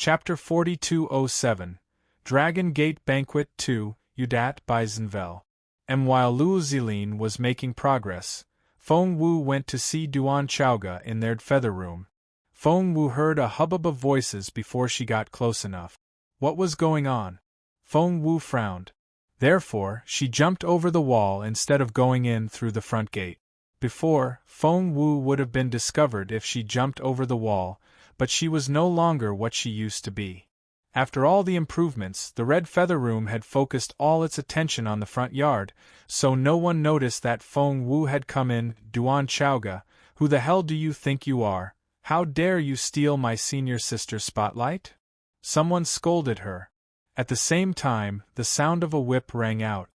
Chapter 4207 Dragon Gate Banquet 2, Udat by Unveil. And while Luo Zilin was making progress, Feng Wu went to see Duan Chaoga in their feather room. Feng Wu heard a hubbub of voices before she got close enough. What was going on? Feng Wu frowned. Therefore, she jumped over the wall instead of going in through the front gate. Before, Feng Wu would have been discovered if she jumped over the wall, but she was no longer what she used to be. After all the improvements, the Red Feather Room had focused all its attention on the front yard, so no one noticed that Feng Wu had come in. Duan Chaoga, who the hell do you think you are? How dare you steal my senior sister's spotlight? Someone scolded her. At the same time, the sound of a whip rang out.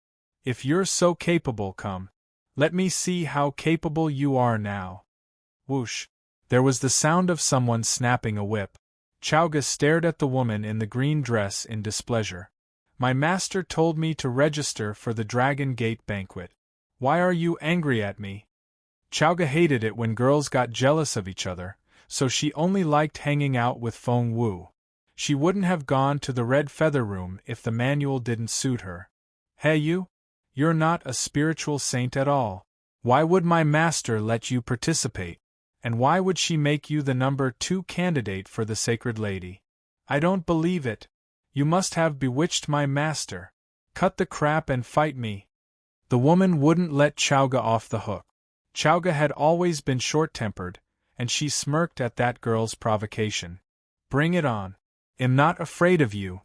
If you're so capable, come. Let me see how capable you are now. Whoosh. There was the sound of someone snapping a whip. Chaoga stared at the woman in the green dress in displeasure. My master told me to register for the Dragon Gate banquet. Why are you angry at me? Chaoga hated it when girls got jealous of each other, so she only liked hanging out with Feng Wu. She wouldn't have gone to the Red Feather Room if the manual didn't suit her. Hey you? You're not a spiritual saint at all. Why would my master let you participate? And why would she make you the number 2 candidate for the Sacred Lady? I don't believe it. You must have bewitched my master. Cut the crap and fight me. The woman wouldn't let Chaoga off the hook. Chaoga had always been short-tempered, and she smirked at that girl's provocation. Bring it on. I'm not afraid of you.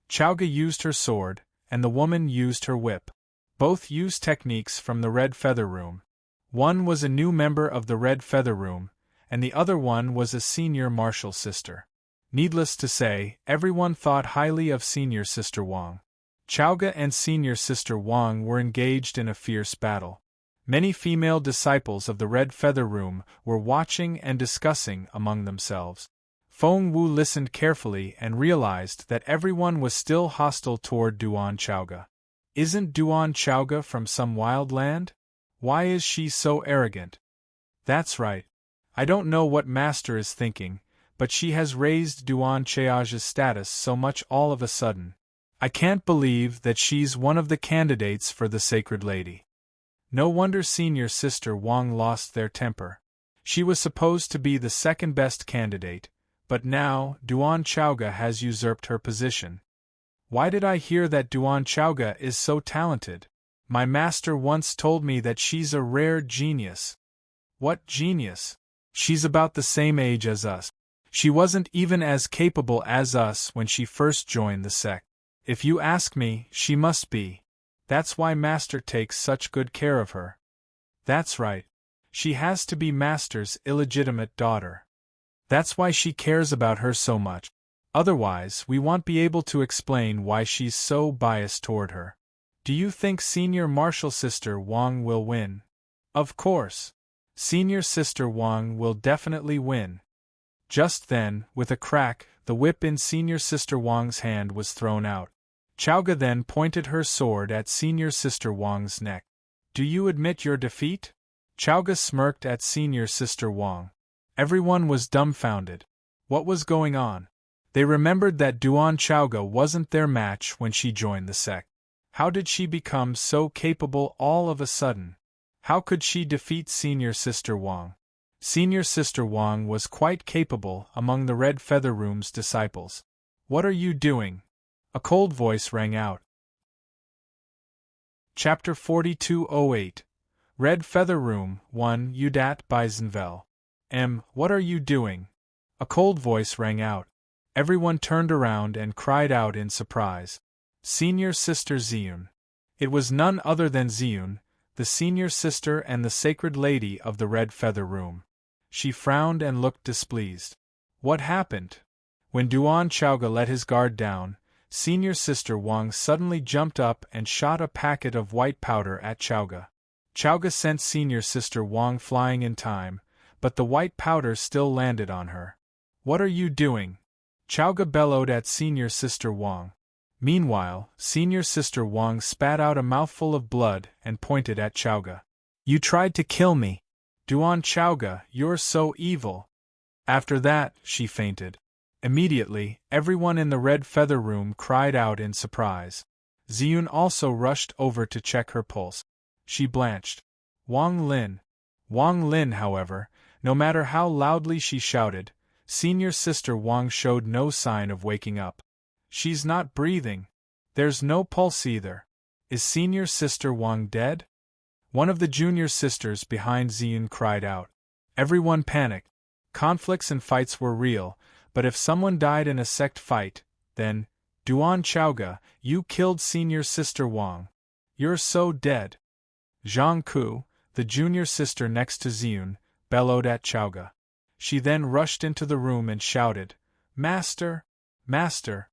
Chaoga used her sword, and the woman used her whip. Both used techniques from the Red Feather Room. One was a new member of the Red Feather Room, and the other one was a senior martial sister. Needless to say, everyone thought highly of Senior Sister Wang. Chaoga and Senior Sister Wang were engaged in a fierce battle. Many female disciples of the Red Feather Room were watching and discussing among themselves. Feng Wu listened carefully and realized that everyone was still hostile toward Duan Chaoga. Isn't Duan Chaoga from some wild land? Why is she so arrogant? That's right. I don't know what Master is thinking, but she has raised Duan Chaoga's status so much all of a sudden. I can't believe that she's one of the candidates for the Sacred Lady. No wonder Senior Sister Wang lost their temper. She was supposed to be the second best candidate, but now Duan Chaoga has usurped her position. Why did I hear that Duan Chaoga is so talented? My master once told me that she's a rare genius. What genius? She's about the same age as us. She wasn't even as capable as us when she first joined the sect. If you ask me, she must be. That's why Master takes such good care of her. That's right. She has to be Master's illegitimate daughter. That's why she cares about her so much. Otherwise, we won't be able to explain why she's so biased toward her. Do you think Senior Martial Sister Wang will win? Of course. Senior Sister Wang will definitely win. Just then, with a crack, the whip in Senior Sister Wang's hand was thrown out. Chaoga then pointed her sword at Senior Sister Wang's neck. Do you admit your defeat? Chaoga smirked at Senior Sister Wang. Everyone was dumbfounded. What was going on? They remembered that Duan Chaoga wasn't their match when she joined the sect. How did she become so capable all of a sudden? How could she defeat Senior Sister Wang? Senior Sister Wang was quite capable among the Red Feather Room's disciples. What are you doing? A cold voice rang out. Chapter 4208 Red Feather Room 1 Udat by Unveil. What are you doing? A cold voice rang out. Everyone turned around and cried out in surprise. Senior Sister Ziyun. It was none other than Ziyun, the senior sister and the Sacred Lady of the Red Feather Room. She frowned and looked displeased. What happened? When Duan Chaoga let his guard down, Senior Sister Wang suddenly jumped up and shot a packet of white powder at Chaoga. Chaoga sent Senior Sister Wang flying in time, but the white powder still landed on her. What are you doing? Chaoga bellowed at Senior Sister Wang. Meanwhile, Senior Sister Wang spat out a mouthful of blood and pointed at Chaoga. You tried to kill me. Duan Chaoga, you're so evil. After that, she fainted. Immediately, everyone in the red feather room cried out in surprise. Ziyun also rushed over to check her pulse. She blanched. Wang Lin. Wang Lin, however, no matter how loudly she shouted, senior sister Wang showed no sign of waking up. She's not breathing. There's no pulse either. Is senior sister Wang dead? One of the junior sisters behind Ziyun cried out. Everyone panicked. Conflicts and fights were real, but if someone died in a sect fight, then, Duan Chaoga, you killed senior sister Wang. You're so dead. Zhang Ku, the junior sister next to Ziyun, bellowed at Chaoga. She then rushed into the room and shouted, Master! Master!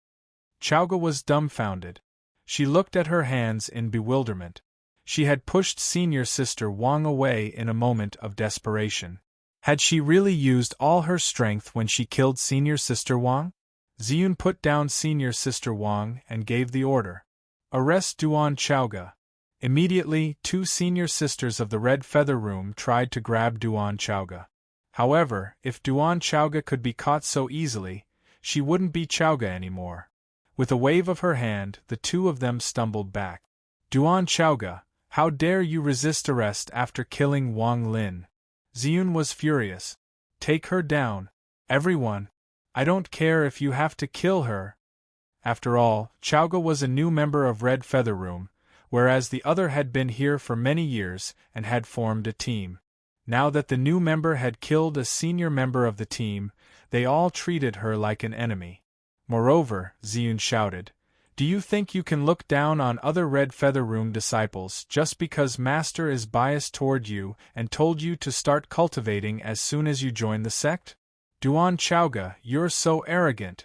Chaoga was dumbfounded. She looked at her hands in bewilderment. She had pushed senior sister Wang away in a moment of desperation. Had she really used all her strength when she killed senior sister Wang? Ziyun put down senior sister Wang and gave the order. Arrest Duan Chaoga. Immediately, 2 senior sisters of the red feather room tried to grab Duan Chaoga. However, if Duan Chaoga could be caught so easily, she wouldn't be Chaoga anymore. With a wave of her hand, the 2 of them stumbled back. Duan Chaoga, how dare you resist arrest after killing Wang Lin? Ziyun was furious. Take her down. Everyone. I don't care if you have to kill her. After all, Chaoga was a new member of Red Feather Room, whereas the other had been here for many years and had formed a team. Now that the new member had killed a senior member of the team, they all treated her like an enemy. Moreover, Ziyun shouted, do you think you can look down on other Red Feather Room disciples just because Master is biased toward you and told you to start cultivating as soon as you join the sect? Duan Chaoga, you're so arrogant.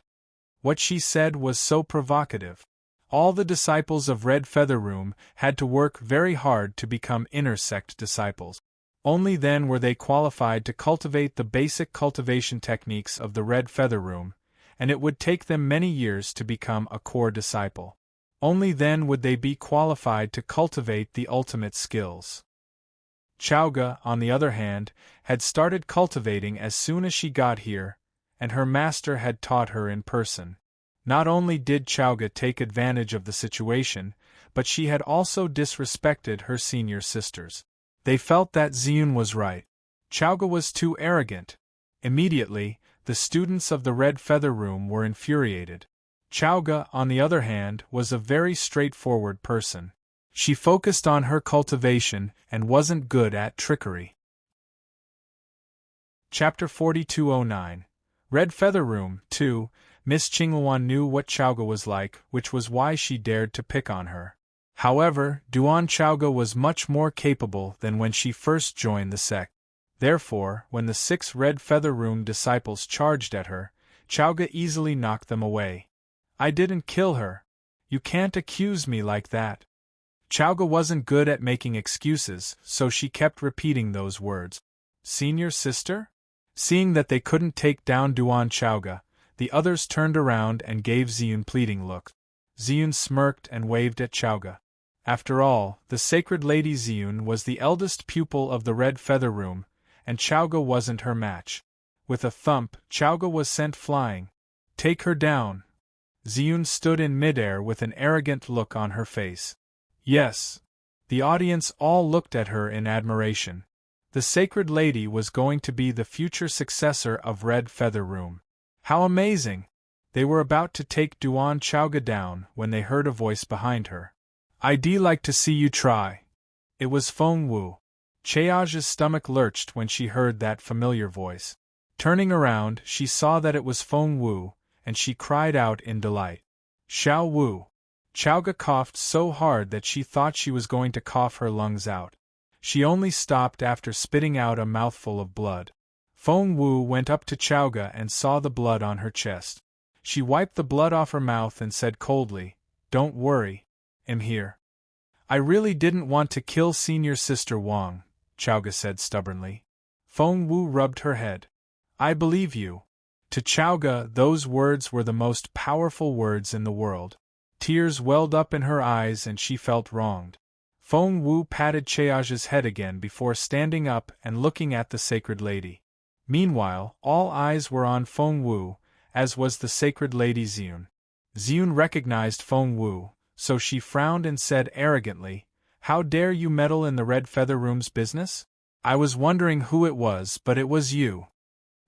What she said was so provocative. All the disciples of Red Feather Room had to work very hard to become inner sect disciples. Only then were they qualified to cultivate the basic cultivation techniques of the Red Feather Room, and it would take them many years to become a core disciple. Only then would they be qualified to cultivate the ultimate skills. Chaoga, on the other hand, had started cultivating as soon as she got here, and her master had taught her in person. Not only did Chaoga take advantage of the situation, but she had also disrespected her senior sisters. They felt that Ziyun was right. Chaoga was too arrogant. Immediately, the students of the Red Feather Room were infuriated. Chaoga, on the other hand, was a very straightforward person. She focused on her cultivation and wasn't good at trickery. Chapter 4209. Red Feather Room 2. Miss Qingluan knew what Chaoga was like, which was why she dared to pick on her. However, Duan Chaoga was much more capable than when she first joined the sect. Therefore, when the 6 Red Feather Room disciples charged at her, Chaoga easily knocked them away. I didn't kill her. You can't accuse me like that. Chaoga wasn't good at making excuses, so she kept repeating those words. Senior sister? Seeing that they couldn't take down Duan Chaoga, the others turned around and gave Ziyun pleading looks. Ziyun smirked and waved at Chaoga. After all, the sacred lady Ziyun was the eldest pupil of the Red Feather Room, and Chaoga wasn't her match. With a thump, Chaoga was sent flying. Take her down. Ziyun stood in midair with an arrogant look on her face. Yes. The audience all looked at her in admiration. The sacred lady was going to be the future successor of Red Feather Room. How amazing! They were about to take Duan Chaoga down when they heard a voice behind her. I'd like to see you try. It was Feng Wu. Chaoja's stomach lurched when she heard that familiar voice. Turning around, she saw that it was Feng Wu, and she cried out in delight. Xiao Wu. Chaoga coughed so hard that she thought she was going to cough her lungs out. She only stopped after spitting out a mouthful of blood. Feng Wu went up to Chaoga and saw the blood on her chest. She wiped the blood off her mouth and said coldly, Don't worry. I'm here. I really didn't want to kill senior sister Wang, Chaoga said stubbornly. Feng Wu rubbed her head. I believe you. To Chaoga, those words were the most powerful words in the world. Tears welled up in her eyes and she felt wronged. Feng Wu patted Chaoja's head again before standing up and looking at the sacred lady. Meanwhile, all eyes were on Feng Wu, as was the sacred Lady Xiun. Xiun recognized Feng Wu, so she frowned and said arrogantly, "How dare you meddle in the Red Feather Room's business? I was wondering who it was, but it was you."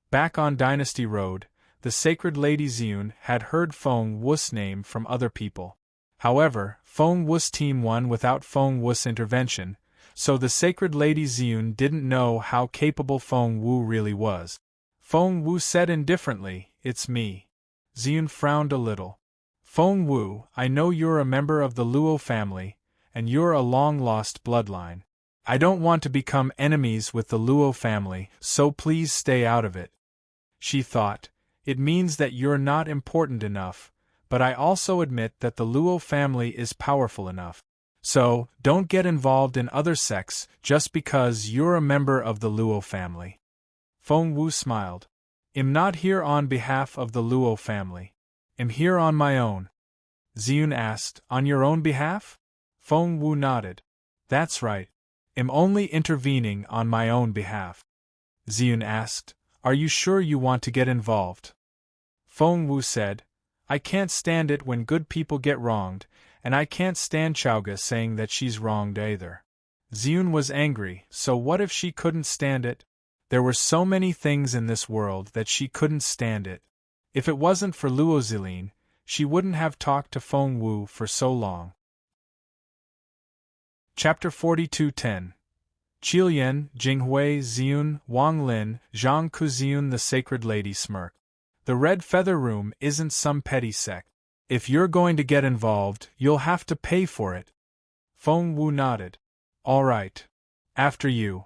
Back on Dynasty Road, the sacred Lady Xiun had heard Feng Wu's name from other people. However, Feng Wu's team won without Feng Wu's intervention, so the sacred Lady Xiun didn't know how capable Feng Wu really was. Feng Wu said indifferently, "It's me." Xiun frowned a little. "Feng Wu, I know you're a member of the Luo family, and you're a long-lost bloodline. I don't want to become enemies with the Luo family, so please stay out of it." She thought, "It means that you're not important enough, but I also admit that the Luo family is powerful enough. So, don't get involved in other sects just because you're a member of the Luo family." Feng Wu smiled. "I'm not here on behalf of the Luo family. I'm here on my own." Xiun asked, "On your own behalf?" Feng Wu nodded. "That's right. I'm only intervening on my own behalf." Xiun asked, "Are you sure you want to get involved?" Feng Wu said, "I can't stand it when good people get wronged, and I can't stand Chowga saying that she's wronged either." Xiun was angry, so what if she couldn't stand it? There were so many things in this world that she couldn't stand it. If it wasn't for Luo Zilin, she wouldn't have talked to Feng Wu for so long. Chapter 42:10 Qilian, Jinghui, Xiun, Wang Lin, Zhang Kuziun. The Sacred Lady smirked. "The Red Feather Room isn't some petty sect. If you're going to get involved, you'll have to pay for it." Feng Wu nodded. "All right. After you.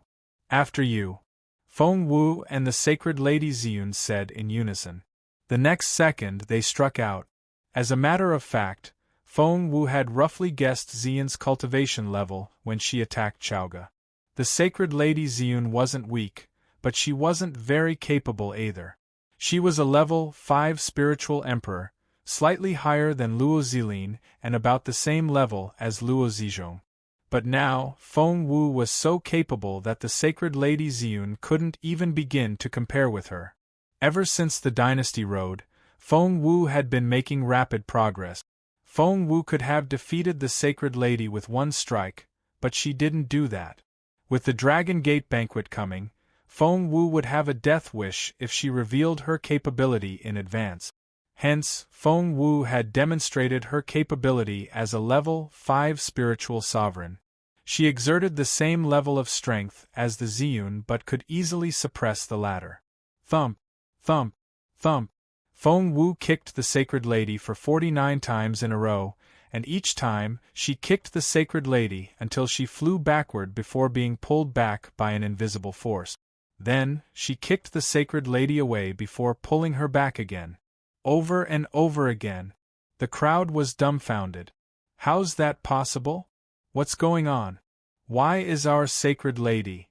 After you." Feng Wu and the Sacred Lady Xiun said in unison. The next second they struck out. As a matter of fact, Feng Wu had roughly guessed Xian's cultivation level when she attacked Chowga. The Sacred Lady Xiun wasn't weak, but she wasn't very capable either. She was a level 5 spiritual emperor, slightly higher than Luo Zilin and about the same level as Luo Zizhong. But now, Feng Wu was so capable that the Sacred Lady Xiun couldn't even begin to compare with her. Ever since the Dynasty Road, Feng Wu had been making rapid progress. Feng Wu could have defeated the Sacred Lady with one strike, but she didn't do that. With the Dragon Gate banquet coming, Feng Wu would have a death wish if she revealed her capability in advance. Hence, Feng Wu had demonstrated her capability as a level 5 spiritual sovereign. She exerted the same level of strength as the Xiun but could easily suppress the latter. Thump, thump, thump. Feng Wu kicked the Sacred Lady for 49 times in a row, and each time, she kicked the Sacred Lady until she flew backward before being pulled back by an invisible force. Then, she kicked the Sacred Lady away before pulling her back again. Over and over again. The crowd was dumbfounded. How's that possible? What's going on? Why is our Sacred Lady?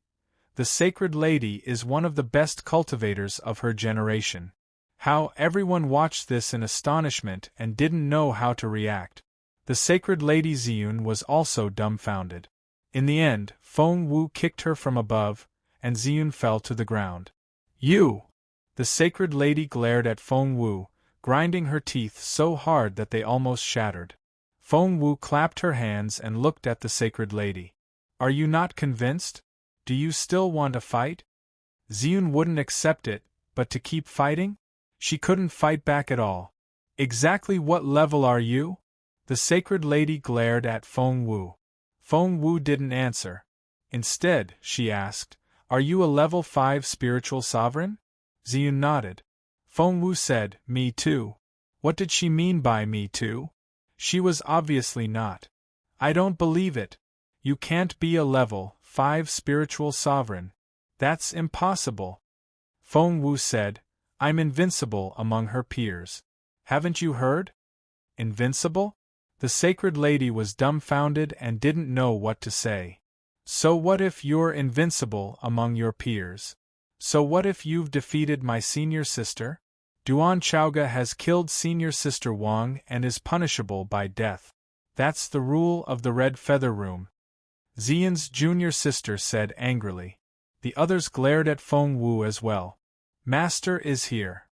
The Sacred Lady is one of the best cultivators of her generation. How everyone watched this in astonishment and didn't know how to react. The Sacred Lady Xiun was also dumbfounded. In the end, Feng Wu kicked her from above, and Xiun fell to the ground. "You!" The Sacred Lady glared at Feng Wu, grinding her teeth so hard that they almost shattered. Feng Wu clapped her hands and looked at the Sacred Lady. "Are you not convinced? Do you still want to fight?" Xiun wouldn't accept it, but to keep fighting? She couldn't fight back at all. "Exactly what level are you?" The Sacred Lady glared at Feng Wu. Feng Wu didn't answer. Instead, she asked, "Are you a level 5 spiritual sovereign?" Xiun nodded. Feng Wu said, "Me too." What did she mean by me too? She was obviously not. "I don't believe it. You can't be a level 5 spiritual sovereign. That's impossible." Feng Wu said, "I'm invincible among her peers. Haven't you heard? Invincible?" The Sacred Lady was dumbfounded and didn't know what to say. "So what if you're invincible among your peers? So what if you've defeated my senior sister? Duan Chowga has killed senior sister Wang and is punishable by death. That's the rule of the Red Feather Room." Xian's junior sister said angrily. The others glared at Feng Wu as well. "Master is here."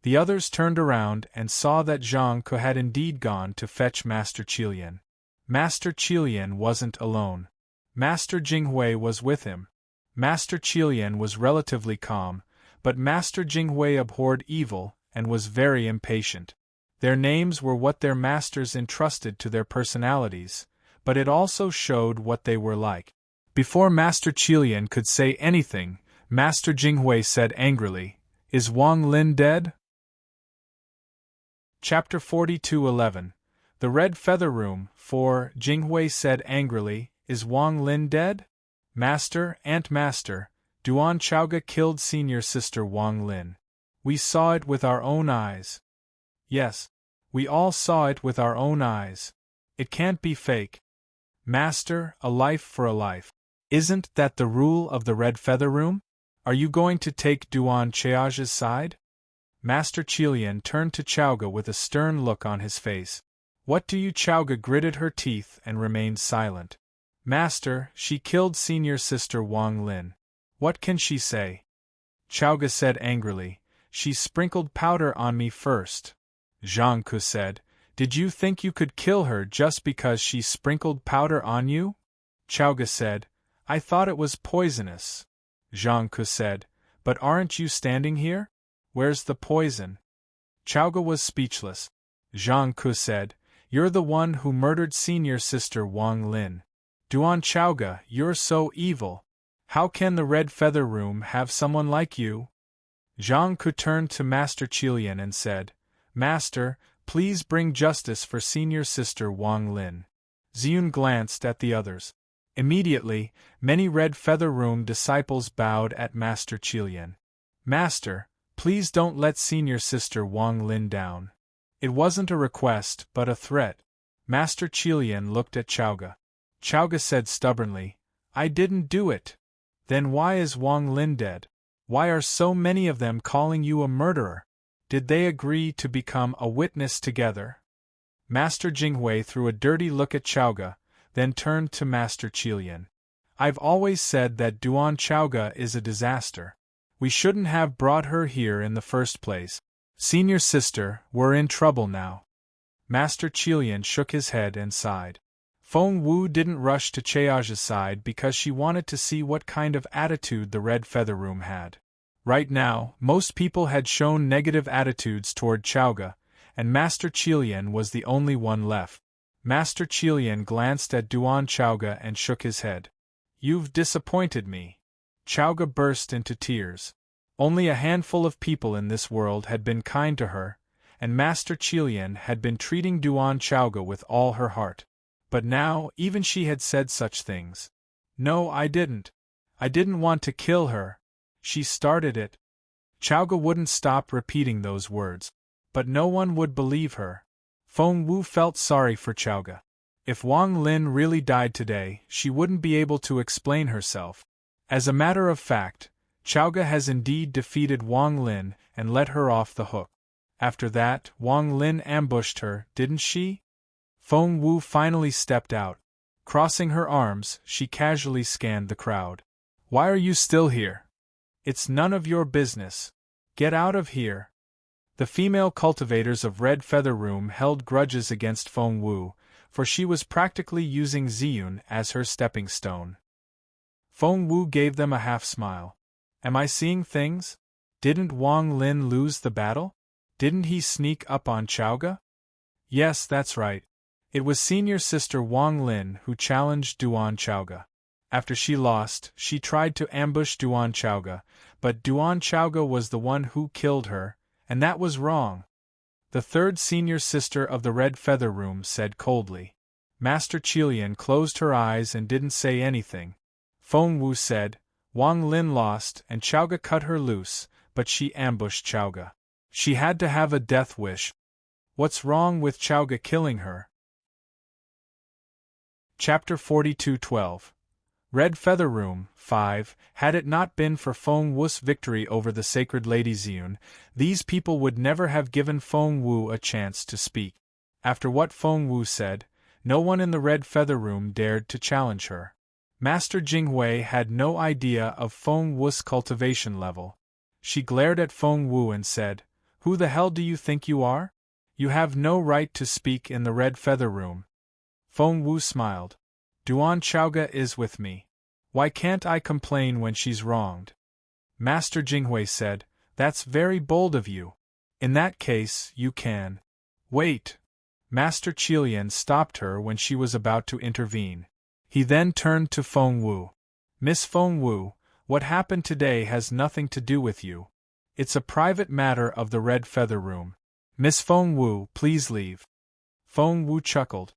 The others turned around and saw that Zhang Ke had indeed gone to fetch Master Qilian. Master Qilian wasn't alone. Master Jinghui was with him. Master Qilian was relatively calm, but Master Jinghui abhorred evil and was very impatient. Their names were what their masters entrusted to their personalities, but it also showed what they were like. Before Master Qilian could say anything, Master Jinghui said angrily, "Is Wang Lin dead?" Chapter 42:11 The Red Feather Room. 4. Jinghui said angrily, "Is Wang Lin dead?" Master, Aunt Master, Duan Chaoga killed senior sister Wang Lin. We saw it with our own eyes. Yes, we all saw it with our own eyes. It can't be fake. Master, a life for a life. Isn't that the rule of the Red Feather Room? Are you going to take Duan Chaoga's side? Master Qilian turned to Chaoga with a stern look on his face. What do you? Chaoga gritted her teeth and remained silent. Master, she killed senior sister Wang Lin. What can she say? Chaoga said angrily, "She sprinkled powder on me first." Zhang Ke said, "Did you think you could kill her just because she sprinkled powder on you?" Chaoga said, "I thought it was poisonous." Zhang Ke said, "But aren't you standing here? Where's the poison?" Chaoga was speechless. Zhang Ke said, "You're the one who murdered senior sister Wang Lin. Duan Chaoga, you're so evil. How can the Red Feather Room have someone like you?" Zhang Ke turned to Master Qilian and said, "Master, please bring justice for senior sister Wang Lin." Ziyun glanced at the others. Immediately, many Red Feather Room disciples bowed at Master Qilian. "Master, please don't let senior sister Wang Lin down." It wasn't a request but a threat. Master Qilian looked at Chaoga. Chaoga said stubbornly, "I didn't do it." "Then why is Wang Lin dead? Why are so many of them calling you a murderer? Did they agree to become a witness together?" Master Jinghui threw a dirty look at Chaoga, then turned to Master Qilian. "I've always said that Duan Chaoga is a disaster. We shouldn't have brought her here in the first place. Senior sister, we're in trouble now." Master Qilian shook his head and sighed. Feng Wu didn't rush to Chaoga's side because she wanted to see what kind of attitude the Red Feather Room had. Right now, most people had shown negative attitudes toward Chaoga, and Master Qilian was the only one left. Master Qilian glanced at Duan Chaoga and shook his head. "You've disappointed me." Chaoga burst into tears. Only a handful of people in this world had been kind to her, and Master Qilian had been treating Duan Chaoga with all her heart. But now, even she had said such things. "No, I didn't. I didn't want to kill her. She started it." Chaoga wouldn't stop repeating those words. But no one would believe her. Feng Wu felt sorry for Chaoga. If Wang Lin really died today, she wouldn't be able to explain herself. As a matter of fact, Chaoga has indeed defeated Wang Lin and let her off the hook. After that, Wang Lin ambushed her, didn't she? Feng Wu finally stepped out. Crossing her arms, she casually scanned the crowd. "Why are you still here? It's none of your business. Get out of here." The female cultivators of Red Feather Room held grudges against Feng Wu, for she was practically using Ziyun as her stepping stone. Feng Wu gave them a half-smile. "Am I seeing things? Didn't Wang Lin lose the battle? Didn't he sneak up on Chaoga?" "Yes, that's right. It was senior sister Wang Lin who challenged Duan Chaoga. After she lost, she tried to ambush Duan Chaoga, but Duan Chaoga was the one who killed her, and that was wrong." The third senior sister of the Red Feather Room said coldly. Master Qilian closed her eyes and didn't say anything. Feng Wu said, "Wang Lin lost and Chaoga cut her loose, but she ambushed Chaoga. She had to have a death wish. What's wrong with Chaoga killing her?" Chapter 42:12 Red Feather Room. 5. Had it not been for Feng Wu's victory over the sacred Lady Ziyun, these people would never have given Feng Wu a chance to speak. After what Feng Wu said, no one in the Red Feather Room dared to challenge her. Master Jinghui had no idea of Feng Wu's cultivation level. She glared at Feng Wu and said, Who the hell do you think you are? You have no right to speak in the Red Feather Room. Feng Wu smiled. Duan Chaoga is with me. Why can't I complain when she's wronged? Master Jinghui said, That's very bold of you. In that case, you can. Wait. Master Qilian stopped her when she was about to intervene. He then turned to Feng Wu. Miss Feng Wu, what happened today has nothing to do with you. It's a private matter of the Red Feather Room. Miss Feng Wu, please leave. Feng Wu chuckled.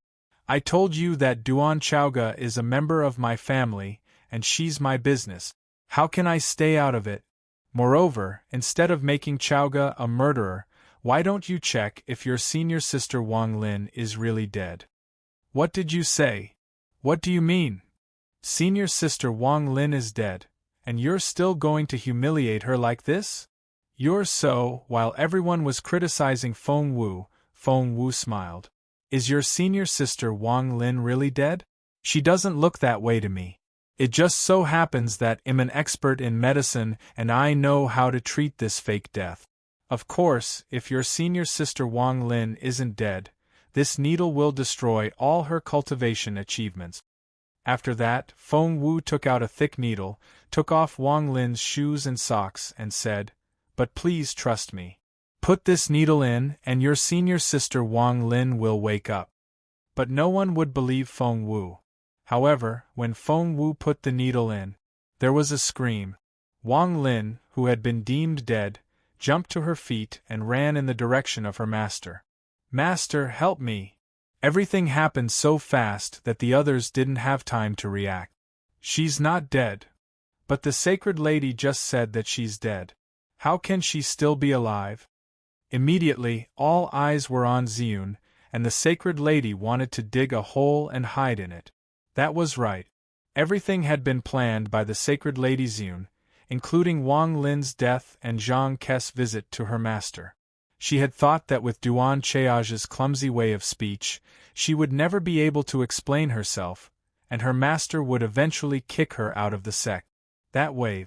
I told you that Duan Chaoga is a member of my family, and she's my business. How can I stay out of it? Moreover, instead of making Chaoga a murderer, why don't you check if your senior sister Wang Lin is really dead? What did you say? What do you mean? Senior sister Wang Lin is dead, and you're still going to humiliate her like this? While everyone was criticizing Feng Wu smiled. Is your senior sister Wang Lin really dead? She doesn't look that way to me. It just so happens that I'm an expert in medicine and I know how to treat this fake death. Of course, if your senior sister Wang Lin isn't dead, this needle will destroy all her cultivation achievements. After that, Feng Wu took out a thick needle, took off Wang Lin's shoes and socks, and said, But please trust me. Put this needle in, and your senior sister Wang Lin will wake up. But no one would believe Feng Wu. However, when Feng Wu put the needle in, there was a scream. Wang Lin, who had been deemed dead, jumped to her feet and ran in the direction of her master. Master, help me! Everything happened so fast that the others didn't have time to react. She's not dead. But the sacred lady just said that she's dead. How can she still be alive? Immediately, all eyes were on Ziyun, and the sacred lady wanted to dig a hole and hide in it. That was right. Everything had been planned by the sacred lady Ziyun, including Wang Lin's death and Zhang Ke's visit to her master. She had thought that with Duan Chaoga's clumsy way of speech, she would never be able to explain herself, and her master would eventually kick her out of the sect. That way,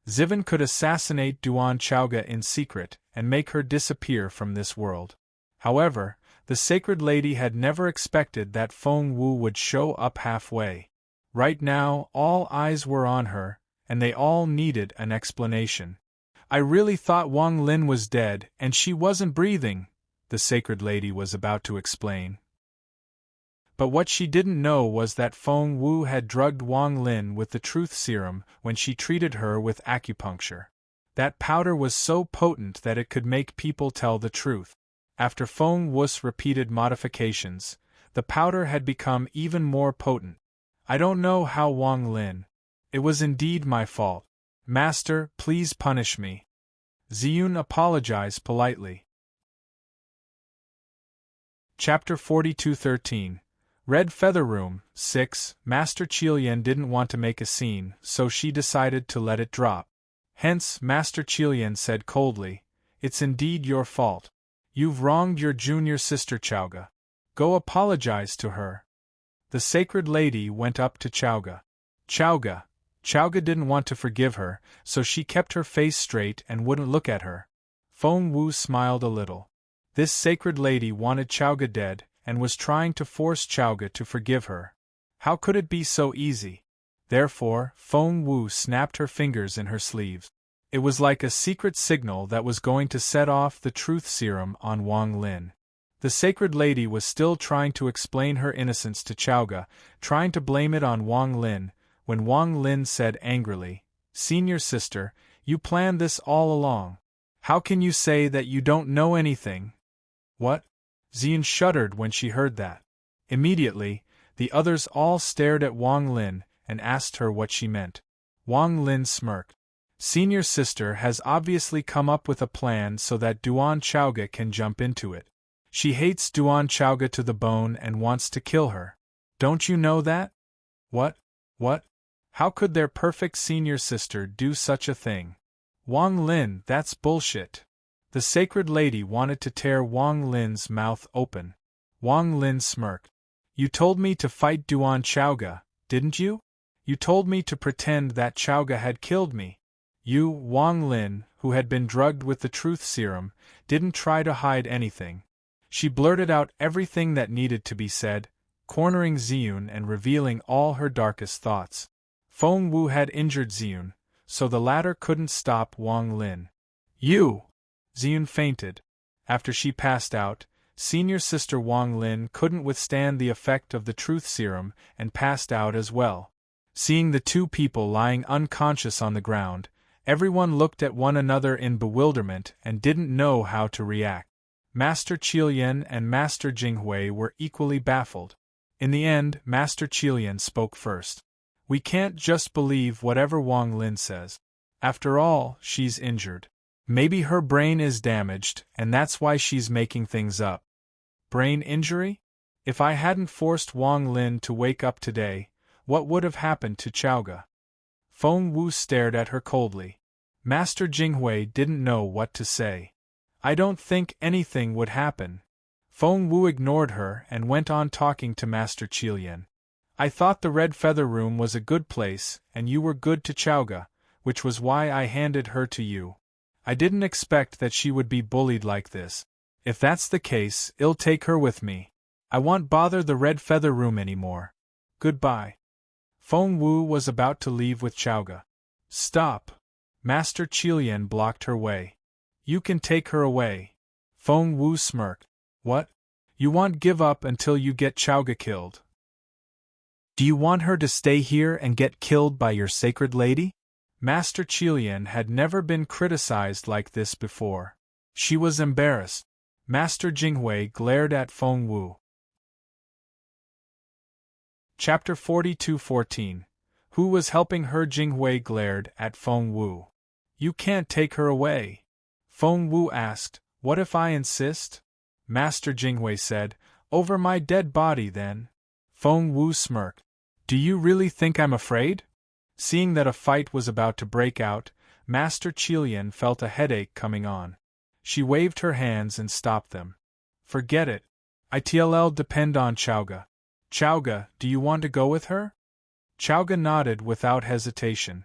Zivin could assassinate Duan Chaoga in secret and make her disappear from this world. However, the sacred lady had never expected that Feng Wu would show up halfway. Right now, all eyes were on her, and they all needed an explanation. I really thought Wang Lin was dead and she wasn't breathing, the sacred lady was about to explain. But what she didn't know was that Feng Wu had drugged Wang Lin with the truth serum when she treated her with acupuncture. That powder was so potent that it could make people tell the truth. After Feng Wu's repeated modifications, the powder had become even more potent. I don't know how Wang Lin. It was indeed my fault. Master, please punish me. Ziyun apologized politely. Chapter 42:13 Red Feather Room 6. Master Qilian didn't want to make a scene, so she decided to let it drop. Hence, Master Qilian said coldly, It's indeed your fault. You've wronged your junior sister Chaoga. Go apologize to her. The sacred lady went up to Chaoga. Chaoga didn't want to forgive her, so she kept her face straight and wouldn't look at her. Feng Wu smiled a little. This sacred lady wanted Chaoga dead, and was trying to force Chaoga to forgive her. How could it be so easy? Therefore, Feng Wu snapped her fingers in her sleeves. It was like a secret signal that was going to set off the truth serum on Wang Lin. The sacred lady was still trying to explain her innocence to Chaoga, trying to blame it on Wang Lin, when Wang Lin said angrily, Senior sister, you planned this all along. How can you say that you don't know anything? What? Ziyun shuddered when she heard that. Immediately, the others all stared at Wang Lin and asked her what she meant. Wang Lin smirked. Senior sister has obviously come up with a plan so that Duan Chaoga can jump into it. She hates Duan Chaoga to the bone and wants to kill her. Don't you know that? What? How could their perfect senior sister do such a thing? Wang Lin, that's bullshit. The sacred lady wanted to tear Wang Lin's mouth open. Wang Lin smirked. You told me to fight Duan Chaoga, didn't you? You told me to pretend that Chaoga had killed me. You, Wang Lin, who had been drugged with the truth serum, didn't try to hide anything. She blurted out everything that needed to be said, cornering Ziyun and revealing all her darkest thoughts. Feng Wu had injured Ziyun, so the latter couldn't stop Wang Lin. You! Ziyun fainted. After she passed out, senior sister Wang Lin couldn't withstand the effect of the truth serum and passed out as well. Seeing the two people lying unconscious on the ground, everyone looked at one another in bewilderment and didn't know how to react. Master Qilian and Master Jinghui were equally baffled. In the end, Master Qilian spoke first. We can't just believe whatever Wang Lin says. After all, she's injured. Maybe her brain is damaged, and that's why she's making things up. Brain injury? If I hadn't forced Wang Lin to wake up today, what would have happened to Chaoga? Feng Wu stared at her coldly. Master Jinghui didn't know what to say. I don't think anything would happen. Feng Wu ignored her and went on talking to Master Qilian. I thought the Red Feather Room was a good place, and you were good to Chaoga, which was why I handed her to you. I didn't expect that she would be bullied like this. If that's the case, I'll take her with me. I won't bother the Red Feather Room anymore. Goodbye. Feng Wu was about to leave with Chaoga. Stop. Master Qilian blocked her way. You can take her away. Feng Wu smirked. What? You won't give up until you get Chaoga killed? Do you want her to stay here and get killed by your sacred lady? Master Qilian had never been criticized like this before. She was embarrassed. Master Jinghui glared at Feng Wu. Chapter 42:14. Who was helping her? Jinghui glared at Feng Wu. You can't take her away. Feng Wu asked, What if I insist? Master Jinghui said, Over my dead body then. Feng Wu smirked. Do you really think I'm afraid? Seeing that a fight was about to break out, Master Qilian felt a headache coming on. She waved her hands and stopped them. Forget it. It'll depend on Chaoga. Chaoga, do you want to go with her? Chaoga nodded without hesitation.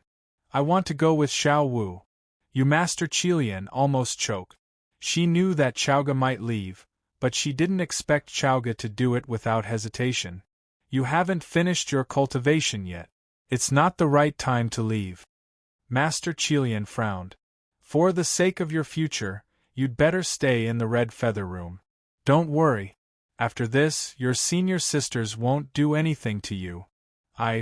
I want to go with Xiao Wu. You Master Qilian almost choked. She knew that Chaoga might leave, but she didn't expect Chaoga to do it without hesitation. You haven't finished your cultivation yet. It's not the right time to leave. Master Qilian frowned. For the sake of your future, you'd better stay in the Red Feather Room. Don't worry. After this, your senior sisters won't do anything to you.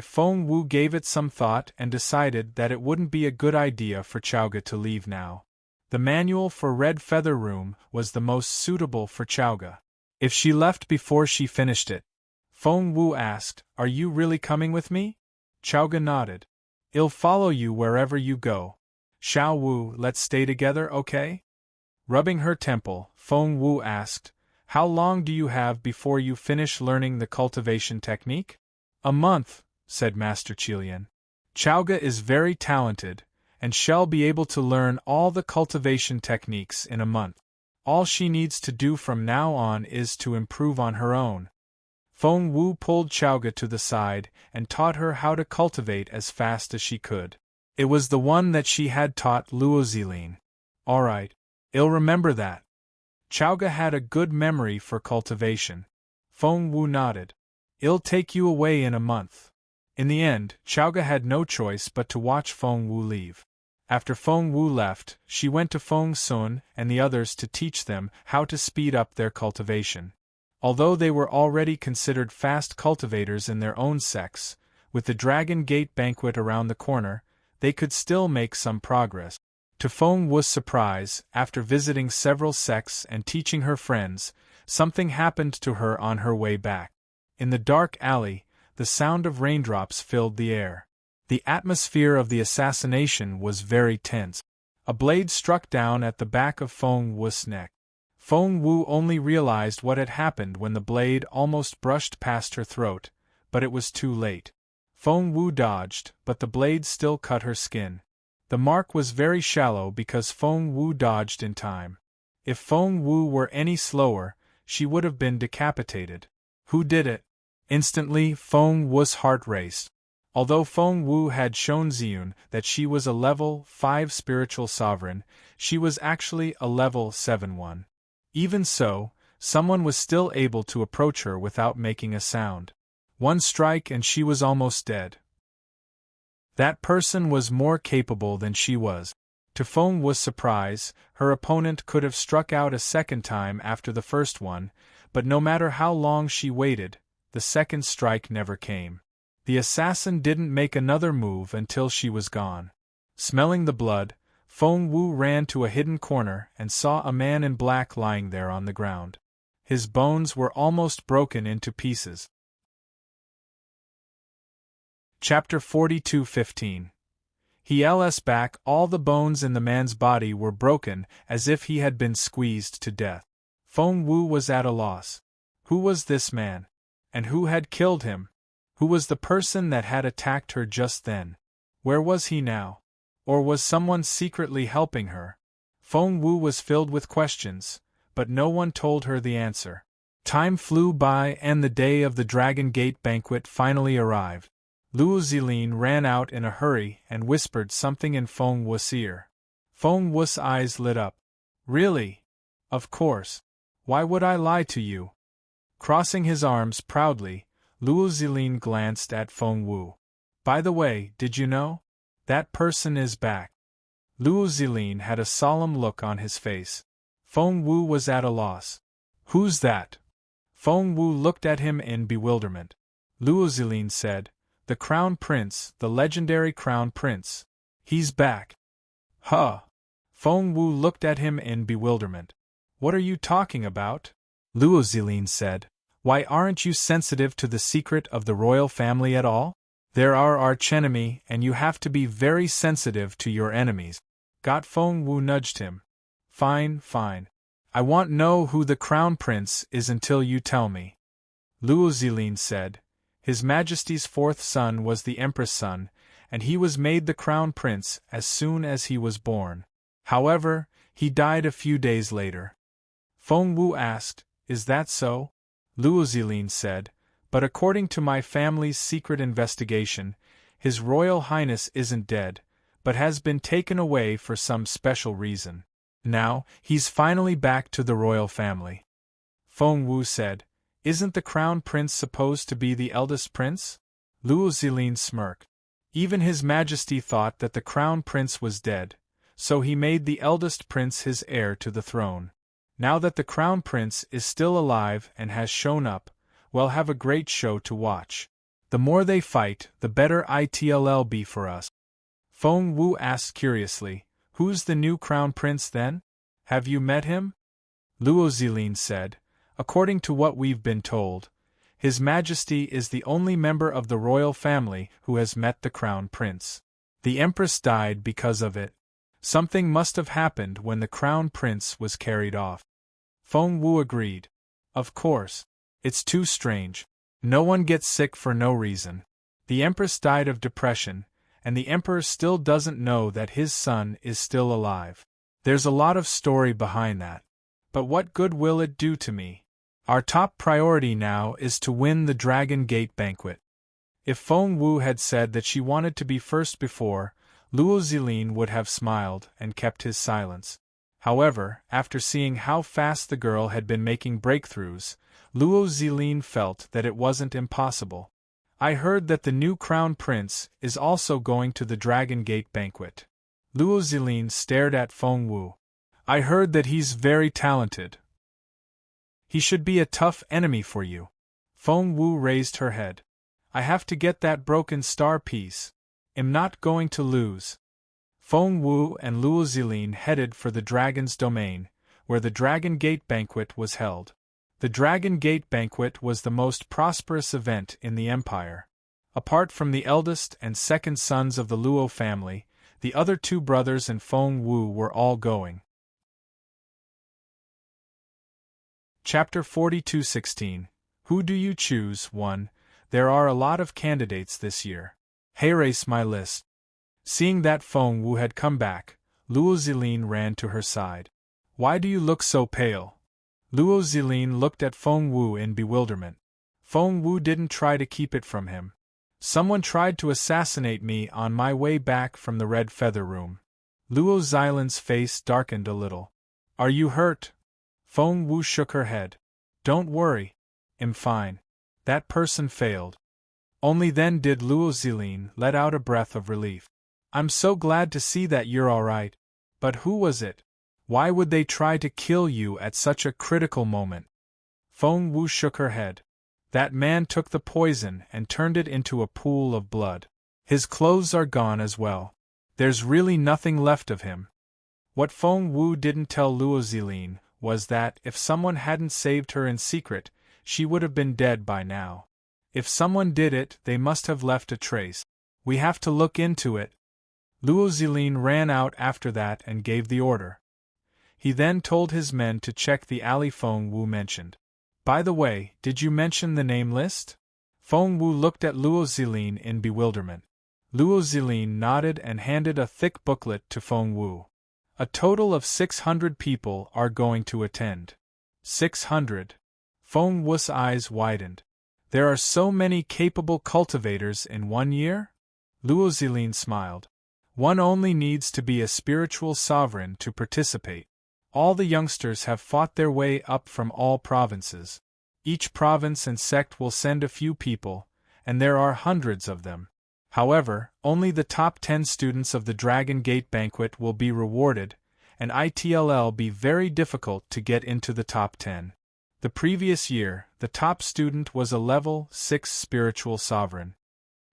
Feng Wu gave it some thought and decided that it wouldn't be a good idea for Chaoga to leave now. The manual for Red Feather Room was the most suitable for Chaoga. If she left before she finished it, Feng Wu asked, Are you really coming with me? Chaoga nodded. I'll follow you wherever you go. Xiao Wu, let's stay together, okay? Rubbing her temple, Feng Wu asked, How long do you have before you finish learning the cultivation technique? A month, said Master Qilian. Chaoga is very talented, and shall be able to learn all the cultivation techniques in a month. All she needs to do from now on is to improve on her own. Feng Wu pulled Chaoga to the side and taught her how to cultivate as fast as she could. It was the one that she had taught Luo Zilin. All right, I'll remember that. Chaoga had a good memory for cultivation. Feng Wu nodded. I'll take you away in a month. In the end, Chaoga had no choice but to watch Feng Wu leave. After Feng Wu left, she went to Feng Sun and the others to teach them how to speed up their cultivation. Although they were already considered fast cultivators in their own sects, with the Dragon Gate banquet around the corner, they could still make some progress. To Feng Wu's surprise, after visiting several sects and teaching her friends, something happened to her on her way back. In the dark alley, the sound of raindrops filled the air. The atmosphere of the assassination was very tense. A blade struck down at the back of Feng Wu's neck. Feng Wu only realized what had happened when the blade almost brushed past her throat, but it was too late. Feng Wu dodged, but the blade still cut her skin. The mark was very shallow because Feng Wu dodged in time. If Feng Wu were any slower, she would have been decapitated. Who did it? Instantly, Feng Wu's heart raced. Although Feng Wu had shown Ziyun that she was a level 5 spiritual sovereign, she was actually a level 7 one. Even so, someone was still able to approach her without making a sound. One strike and she was almost dead. That person was more capable than she was. To Feng Wu's surprise, her opponent could have struck out a second time after the first one, but no matter how long she waited, the second strike never came. The assassin didn't make another move until she was gone. Smelling the blood, Feng Wu ran to a hidden corner and saw a man in black lying there on the ground. His bones were almost broken into pieces. Chapter 42:15. He back, all the bones in the man's body were broken as if he had been squeezed to death. Feng Wu was at a loss. Who was this man? And who had killed him? Who was the person that had attacked her just then? Where was he now? Or was someone secretly helping her? Feng Wu was filled with questions, but no one told her the answer. Time flew by and the day of the Dragon Gate banquet finally arrived. Luo Zilin ran out in a hurry and whispered something in Feng Wu's ear. Feng Wu's eyes lit up. Really? Of course. Why would I lie to you? Crossing his arms proudly, Luo Zilin glanced at Feng Wu. By the way, did you know? That person is back. Luo Zilin had a solemn look on his face. Feng Wu was at a loss. Who's that? Feng Wu looked at him in bewilderment. Luo Zilin said, The Crown Prince, the legendary Crown Prince. He's back. Huh. Feng Wu looked at him in bewilderment. What are you talking about? Luo Zilin said. Why aren't you sensitive to the secret of the royal family at all? They're our archenemy and you have to be very sensitive to your enemies. Feng Wu nudged him. Fine, fine. I won't know who the Crown Prince is until you tell me. Luo Zilin said. His Majesty's fourth son was the Empress' son, and he was made the Crown Prince as soon as he was born. However, he died a few days later. Feng Wu asked, Is that so? Luo Zilin said, But according to my family's secret investigation, His Royal Highness isn't dead, but has been taken away for some special reason. Now, he's finally back to the royal family. Feng Wu said, Isn't the Crown Prince supposed to be the eldest prince? Luo Zilin smirked. Even His Majesty thought that the Crown Prince was dead, so he made the eldest prince his heir to the throne. Now that the Crown Prince is still alive and has shown up, we'll have a great show to watch. The more they fight, the better it'll be for us. Feng Wu asked curiously, Who's the new Crown Prince then? Have you met him? Luo Zilin said, According to what we've been told, His Majesty is the only member of the royal family who has met the Crown Prince. The Empress died because of it. Something must have happened when the Crown Prince was carried off. Feng Wu agreed. Of course. It's too strange. No one gets sick for no reason. The Empress died of depression, and the Emperor still doesn't know that his son is still alive. There's a lot of story behind that. But what good will it do to me? Our top priority now is to win the Dragon Gate banquet. If Feng Wu had said that she wanted to be first before, Luo Zilin would have smiled and kept his silence. However, after seeing how fast the girl had been making breakthroughs, Luo Zilin felt that it wasn't impossible. I heard that the new Crown Prince is also going to the Dragon Gate banquet. Luo Zilin stared at Feng Wu. I heard that he's very talented. He should be a tough enemy for you. Feng Wu raised her head. I have to get that broken star piece. Am not going to lose. Feng Wu and Luo Zilin headed for the Dragon's domain, where the Dragon Gate banquet was held. The Dragon Gate banquet was the most prosperous event in the empire. Apart from the eldest and second sons of the Luo family, the other two brothers and Feng Wu were all going. Chapter 42:16. Who do you choose? 1. There are a lot of candidates this year. Erase my list. Seeing that Feng Wu had come back, Luo Zilin ran to her side. Why do you look so pale? Luo Zilin looked at Feng Wu in bewilderment. Feng Wu didn't try to keep it from him. Someone tried to assassinate me on my way back from the Red Feather Room. Luo Xilan's face darkened a little. Are you hurt? Feng Wu shook her head. Don't worry. I'm fine. That person failed. Only then did Luo Xilin let out a breath of relief. I'm so glad to see that you're alright. But who was it? Why would they try to kill you at such a critical moment? Feng Wu shook her head. That man took the poison and turned it into a pool of blood. His clothes are gone as well. There's really nothing left of him. What Feng Wu didn't tell Luo Xilin was that if someone hadn't saved her in secret, she would have been dead by now. If someone did it, they must have left a trace. We have to look into it. Luo Xilin ran out after that and gave the order. He then told his men to check the alley Feng Wu mentioned. By the way, did you mention the name list? Feng Wu looked at Luo Xilin in bewilderment. Luo Xilin nodded and handed a thick booklet to Feng Wu. A total of 600 people are going to attend. 600. Feng Wu's eyes widened. There are so many capable cultivators in 1 year? Luo Xilin smiled. One only needs to be a spiritual sovereign to participate. All the youngsters have fought their way up from all provinces. Each province and sect will send a few people, and there are hundreds of them. However, only the top 10 students of the Dragon Gate banquet will be rewarded, and it'll be very difficult to get into the top 10. The previous year, the top student was a level 6 spiritual sovereign.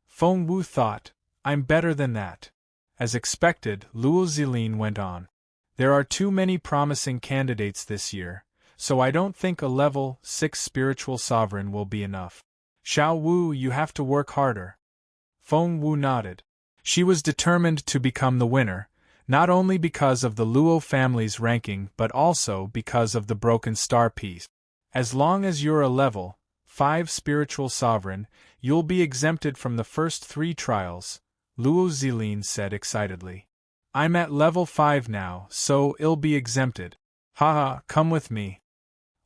Feng Wu thought, I'm better than that. As expected, Luo Xilin went on. There are too many promising candidates this year, so I don't think a level 6 spiritual sovereign will be enough. Xiao Wu, you have to work harder. Feng Wu nodded. She was determined to become the winner, not only because of the Luo family's ranking but also because of the broken star piece. As long as you're a level 5 spiritual sovereign, you'll be exempted from the first 3 trials, Luo Xilin said excitedly. I'm at level 5 now, so I'll be exempted. Haha, come with me.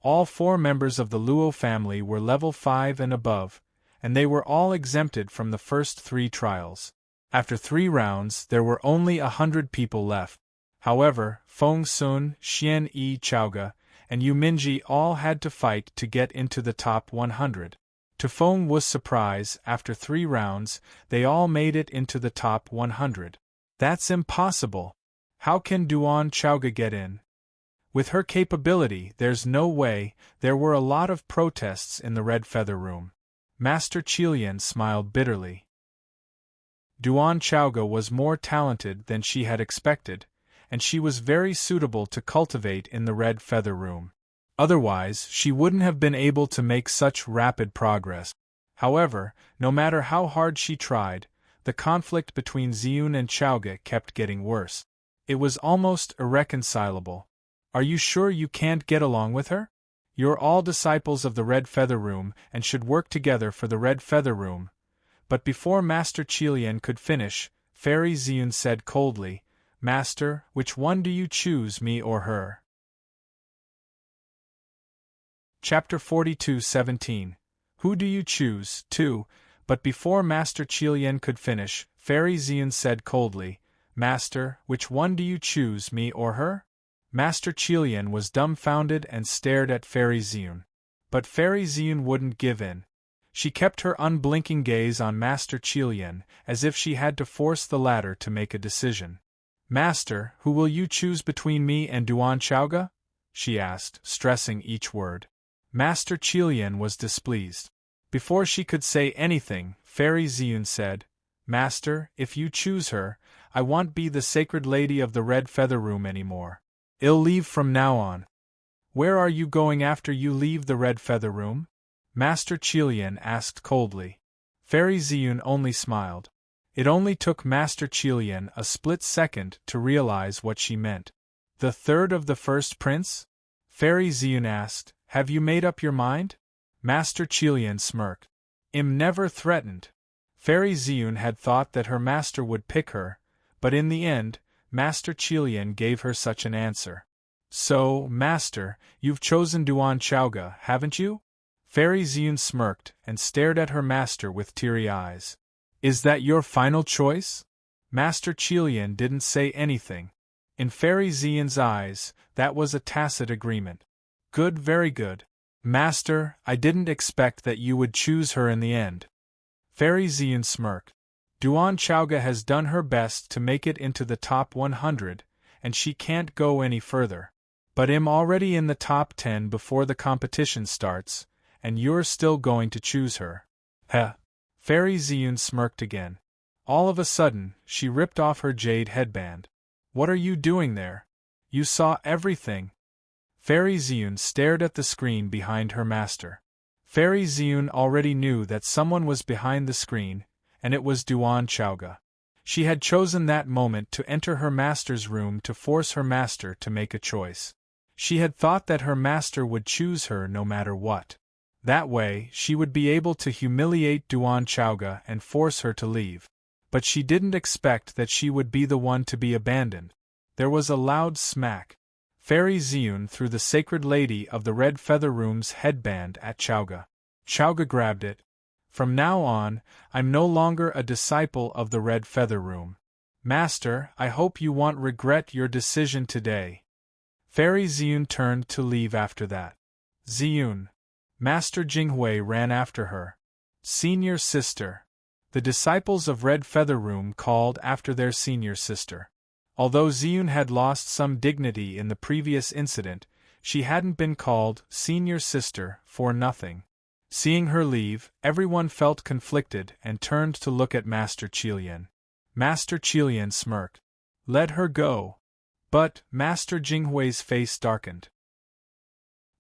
All 4 members of the Luo family were level 5 and above, and they were all exempted from the first 3 trials. After 3 rounds, there were only 100 people left. However, Feng Sun, Xian Yi Chaoga, and Yu Minji all had to fight to get into the top 100. To Feng Wu's surprise, after 3 rounds, they all made it into the top 100. That's impossible. How can Duan Chaoga get in? With her capability, there's no way. There were a lot of protests in the Red Feather Room. Master Qilian smiled bitterly. Duan Chaoga was more talented than she had expected, and she was very suitable to cultivate in the Red Feather Room. Otherwise, she wouldn't have been able to make such rapid progress. However, no matter how hard she tried, the conflict between Ziyun and Chaoga kept getting worse. It was almost irreconcilable. Are you sure you can't get along with her? You're all disciples of the Red Feather Room and should work together for the Red Feather Room. But before Master Qilian could finish, Fairy Ziyun said coldly, Master, which one do you choose, me or her? Chapter 42:17. Who do you choose, 2? But before Master Qilian could finish, Fairy Ziyun said coldly, Master, which one do you choose, me or her? Master Qilian was dumbfounded and stared at Fairy Ziyun. But Fairy Ziyun wouldn't give in. She kept her unblinking gaze on Master Qilian, as if she had to force the latter to make a decision. Master, who will you choose between me and Duan Chaoga? She asked, stressing each word. Master Qilian was displeased. Before she could say anything, Fairy Ziyun said, Master, if you choose her, I won't be the sacred lady of the Red Feather Room anymore. I'll leave from now on. Where are you going after you leave the Red Feather Room? Master Qilian asked coldly. Fairy Ziyun only smiled. It only took Master Qilian a split second to realize what she meant. The third of the first prince? Fairy Ziyun asked, Have you made up your mind? Master Qilian smirked. Never threatened. Fairy Ziyun had thought that her master would pick her, but in the end, Master Qilian gave her such an answer. So, Master, you've chosen Duan Chaoga, haven't you? Fairy Ziyun smirked and stared at her master with teary eyes. Is that your final choice? Master Qilian didn't say anything. In Fairy Xian's eyes, that was a tacit agreement. Good, very good. Master, I didn't expect that you would choose her in the end. Fairy Xian smirked. Duan Chaoga has done her best to make it into the top 100, and she can't go any further. But I'm already in the top 10 before the competition starts, and you're still going to choose her. Heh. Fairy Xian smirked again. All of a sudden, she ripped off her jade headband. What are you doing there? You saw everything. Fairy Xian stared at the screen behind her master. Fairy Xian already knew that someone was behind the screen, and it was Duan Chaoga. She had chosen that moment to enter her master's room to force her master to make a choice. She had thought that her master would choose her no matter what. That way, she would be able to humiliate Duan Chaoga and force her to leave. But she didn't expect that she would be the one to be abandoned. There was a loud smack. Fairy Xian threw the sacred lady of the Red Feather Room's headband at Chaoga. Chaoga grabbed it. From now on, I'm no longer a disciple of the Red Feather Room. Master, I hope you won't regret your decision today. Fairy Xian turned to leave after that. Xian. Master Jinghui ran after her. Senior sister. The disciples of Red Feather Room called after their senior sister. Although Xian had lost some dignity in the previous incident, she hadn't been called senior sister for nothing. Seeing her leave, everyone felt conflicted and turned to look at Master Qilian. Master Qilian smirked. Let her go. But Master Jinghui's face darkened.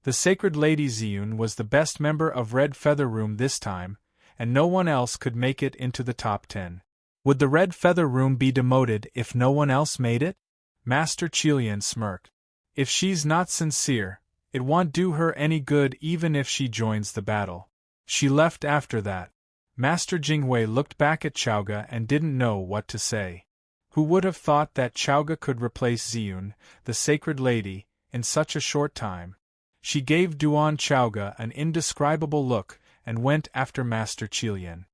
The sacred lady Xian was the best member of Red Feather Room this time, and no one else could make it into the top 10. Would the Red Feather Room be demoted if no one else made it? Master Qilian smirked. If she's not sincere, it won't do her any good even if she joins the battle. She left after that. Master Jinghui looked back at Chaoga and didn't know what to say. Who would have thought that Chaoga could replace Xian, the sacred lady, in such a short time? She gave Duan Chaoga an indescribable look and went after Master Qilian.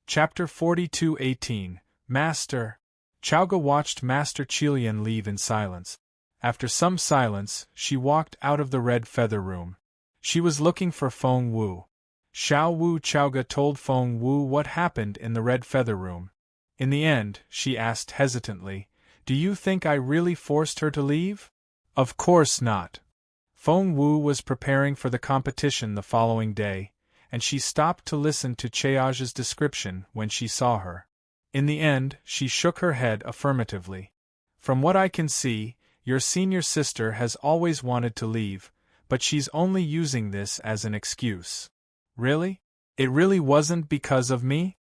Chapter 42:18 Master. Chaoga watched Master Qilian leave in silence. After some silence, she walked out of the Red Feather Room. She was looking for Feng Wu. Xiao Wu. Chaoga told Feng Wu what happened in the Red Feather Room. In the end, she asked hesitantly, Do you think I really forced her to leave? Of course not. Feng Wu was preparing for the competition the following day, and she stopped to listen to Chaoga's description when she saw her. In the end, she shook her head affirmatively. From what I can see, your senior sister has always wanted to leave, but she's only using this as an excuse. Really? It really wasn't because of me?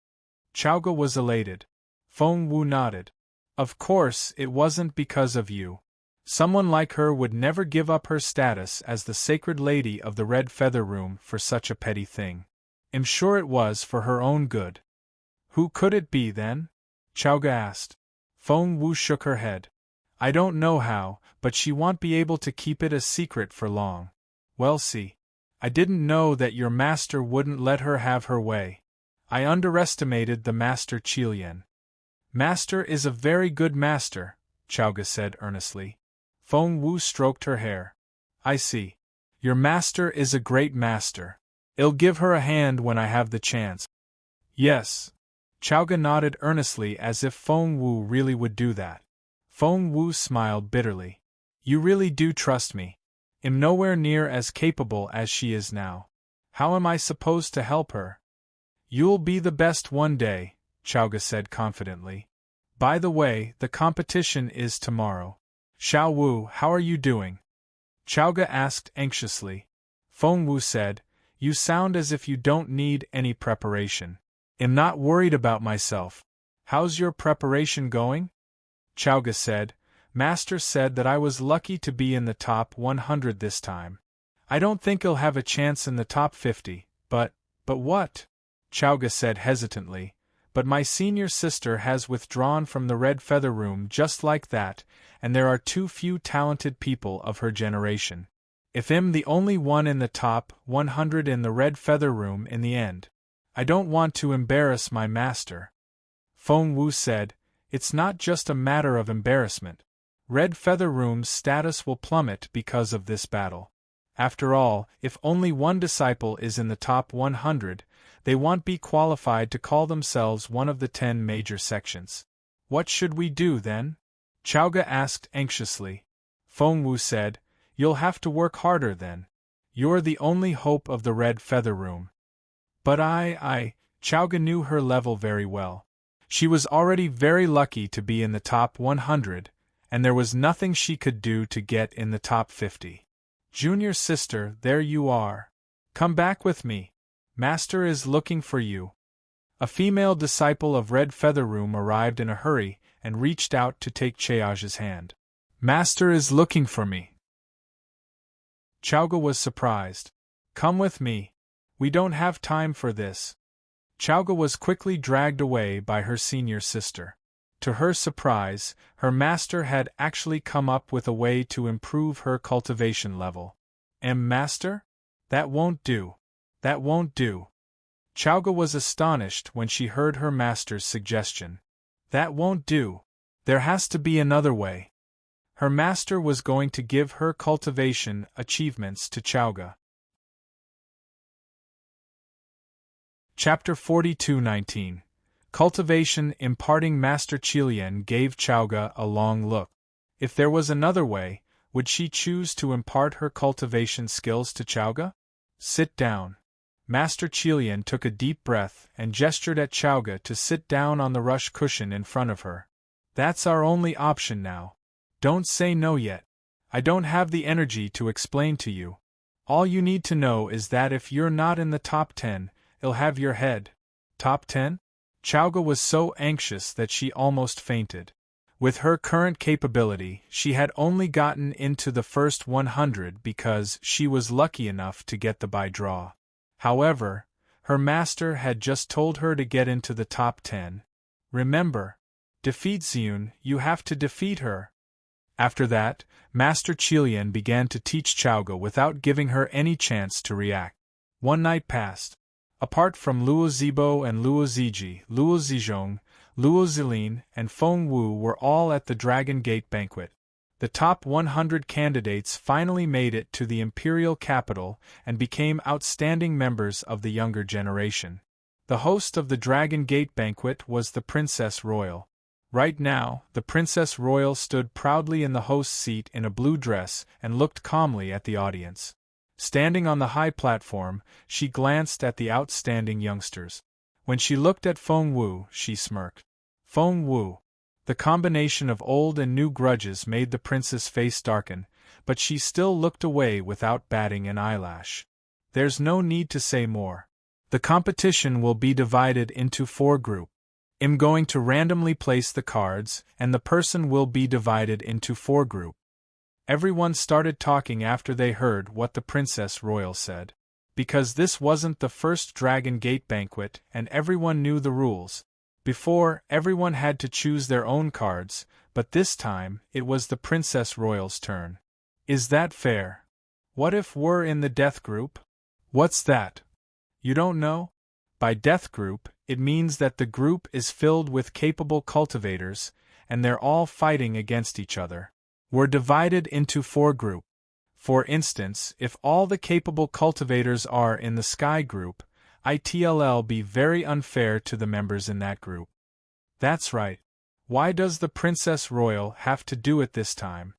Chaoga was elated. Feng Wu nodded. Of course, it wasn't because of you. Someone like her would never give up her status as the sacred lady of the Red Feather Room for such a petty thing. I'm sure it was for her own good. Who could it be then? Chaoga asked. Feng Wu shook her head. I don't know how, but she won't be able to keep it a secret for long. Well, see. I didn't know that your master wouldn't let her have her way. I underestimated the Master Qilian. Master is a very good master, Chaoga said earnestly. Feng Wu stroked her hair. I see. Your master is a great master. I'll give her a hand when I have the chance. Yes. Chaoga nodded earnestly as if Feng Wu really would do that. Feng Wu smiled bitterly. You really do trust me. I'm nowhere near as capable as she is now. How am I supposed to help her? You'll be the best one day, Chaoga said confidently. By the way, the competition is tomorrow. Xiao Wu, how are you doing? Chaoga asked anxiously. Feng Wu said, You sound as if you don't need any preparation. I'm not worried about myself. How's your preparation going? Chaoga said, Master said that I was lucky to be in the top 100 this time. I don't think I'll have a chance in the top 50, but what? Chaoga said hesitantly. But my senior sister has withdrawn from the Red Feather Room just like that, and there are too few talented people of her generation. If I'm the only one in the top 100 in the red feather room in the end. I don't want to embarrass my master. Feng Wu said, it's not just a matter of embarrassment. Red feather room's status will plummet because of this battle. After all, if only one disciple is in the top 100, they won't be qualified to call themselves one of the 10 major sections. What should we do then? Chowga asked anxiously. Feng Wu said, you'll have to work harder then. You're the only hope of the red feather room. But Chowga knew her level very well. She was already very lucky to be in the top 100, and there was nothing she could do to get in the top 50. Junior sister, there you are. Come back with me. Master is looking for you. A female disciple of Red Feather Room arrived in a hurry and reached out to take Cheage's hand. Master is looking for me. Chowga was surprised. Come with me. We don't have time for this. Chowga was quickly dragged away by her senior sister. To her surprise, her master had actually come up with a way to improve her cultivation level. Master? That won't do. That won't do. Chowga was astonished when she heard her master's suggestion. That won't do. There has to be another way. Her master was going to give her cultivation achievements to Chowga. Chapter 42:19 Cultivation imparting Master Qilian gave Chowga a long look. If there was another way, would she choose to impart her cultivation skills to Chowga? Sit down. Master Qilian took a deep breath and gestured at Chowga to sit down on the rush cushion in front of her. That's our only option now. Don't say no yet. I don't have the energy to explain to you. All you need to know is that if you're not in the top 10, I'll have your head. Top 10? Chowga was so anxious that she almost fainted. With her current capability, she had only gotten into the first 100 because she was lucky enough to get the by draw. However, her master had just told her to get into the top 10. Remember, defeat Xiun, you have to defeat her. After that, Master Qilian began to teach Chowga without giving her any chance to react. One night passed. Apart from Luo Zibo and Luo Ziji, Luo Zijong, Luo Zilin, and Feng Wu were all at the Dragon Gate banquet. The top 100 candidates finally made it to the imperial capital and became outstanding members of the younger generation. The host of the Dragon Gate banquet was the Princess Royal. Right now, the Princess Royal stood proudly in the host's seat in a blue dress and looked calmly at the audience. Standing on the high platform, she glanced at the outstanding youngsters. When she looked at Feng Wu, she smirked. Feng Wu. The combination of old and new grudges made the princess' face darken, but she still looked away without batting an eyelash. There's no need to say more. The competition will be divided into 4 groups. I'm going to randomly place the cards, and the person will be divided into 4 groups. Everyone started talking after they heard what the Princess Royal said. Because this wasn't the first Dragon Gate banquet and everyone knew the rules. Before, everyone had to choose their own cards, but this time, it was the Princess Royal's turn. Is that fair? What if we're in the death group? What's that? You don't know? By death group, it means that the group is filled with capable cultivators, and they're all fighting against each other. We're divided into 4 groups. For instance, if all the capable cultivators are in the Sky group, it'll be very unfair to the members in that group. That's right. Why does the Princess Royal have to do it this time?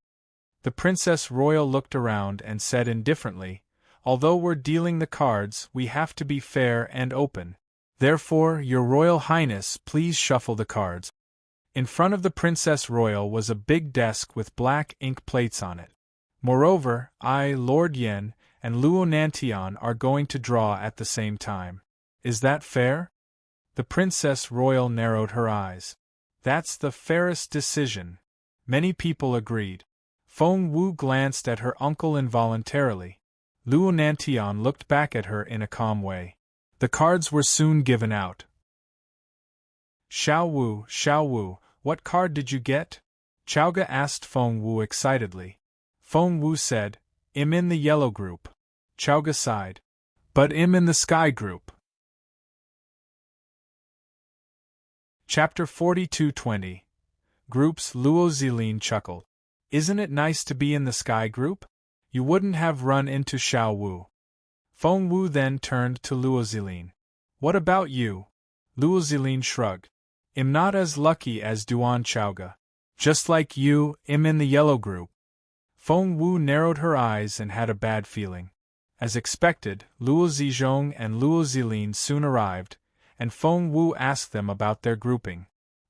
The Princess Royal looked around and said indifferently, although we're dealing the cards, we have to be fair and open. Therefore, Your Royal Highness, please shuffle the cards. In front of the Princess Royal was a big desk with black ink plates on it. Moreover, I, Lord Yen, and Luo Nantian are going to draw at the same time. Is that fair? The Princess Royal narrowed her eyes. That's the fairest decision. Many people agreed. Feng Wu glanced at her uncle involuntarily. Luo Nantian looked back at her in a calm way. The cards were soon given out. Xiao Wu, what card did you get? Chowga asked Feng Wu excitedly. Feng Wu said, I'm in the yellow group. Chowga sighed. But I'm in the sky group. Chapter 42:20. Groups. Luo Zilin chuckled. Isn't it nice to be in the sky group? You wouldn't have run into Xiao Wu. Feng Wu then turned to Luo Zilin. What about you? Luo Zilin shrugged. I'm not as lucky as Duan Chowga. Just like you, I'm in the yellow group. Feng Wu narrowed her eyes and had a bad feeling. As expected, Luo Zizhong and Luo Zilin soon arrived, and Feng Wu asked them about their grouping.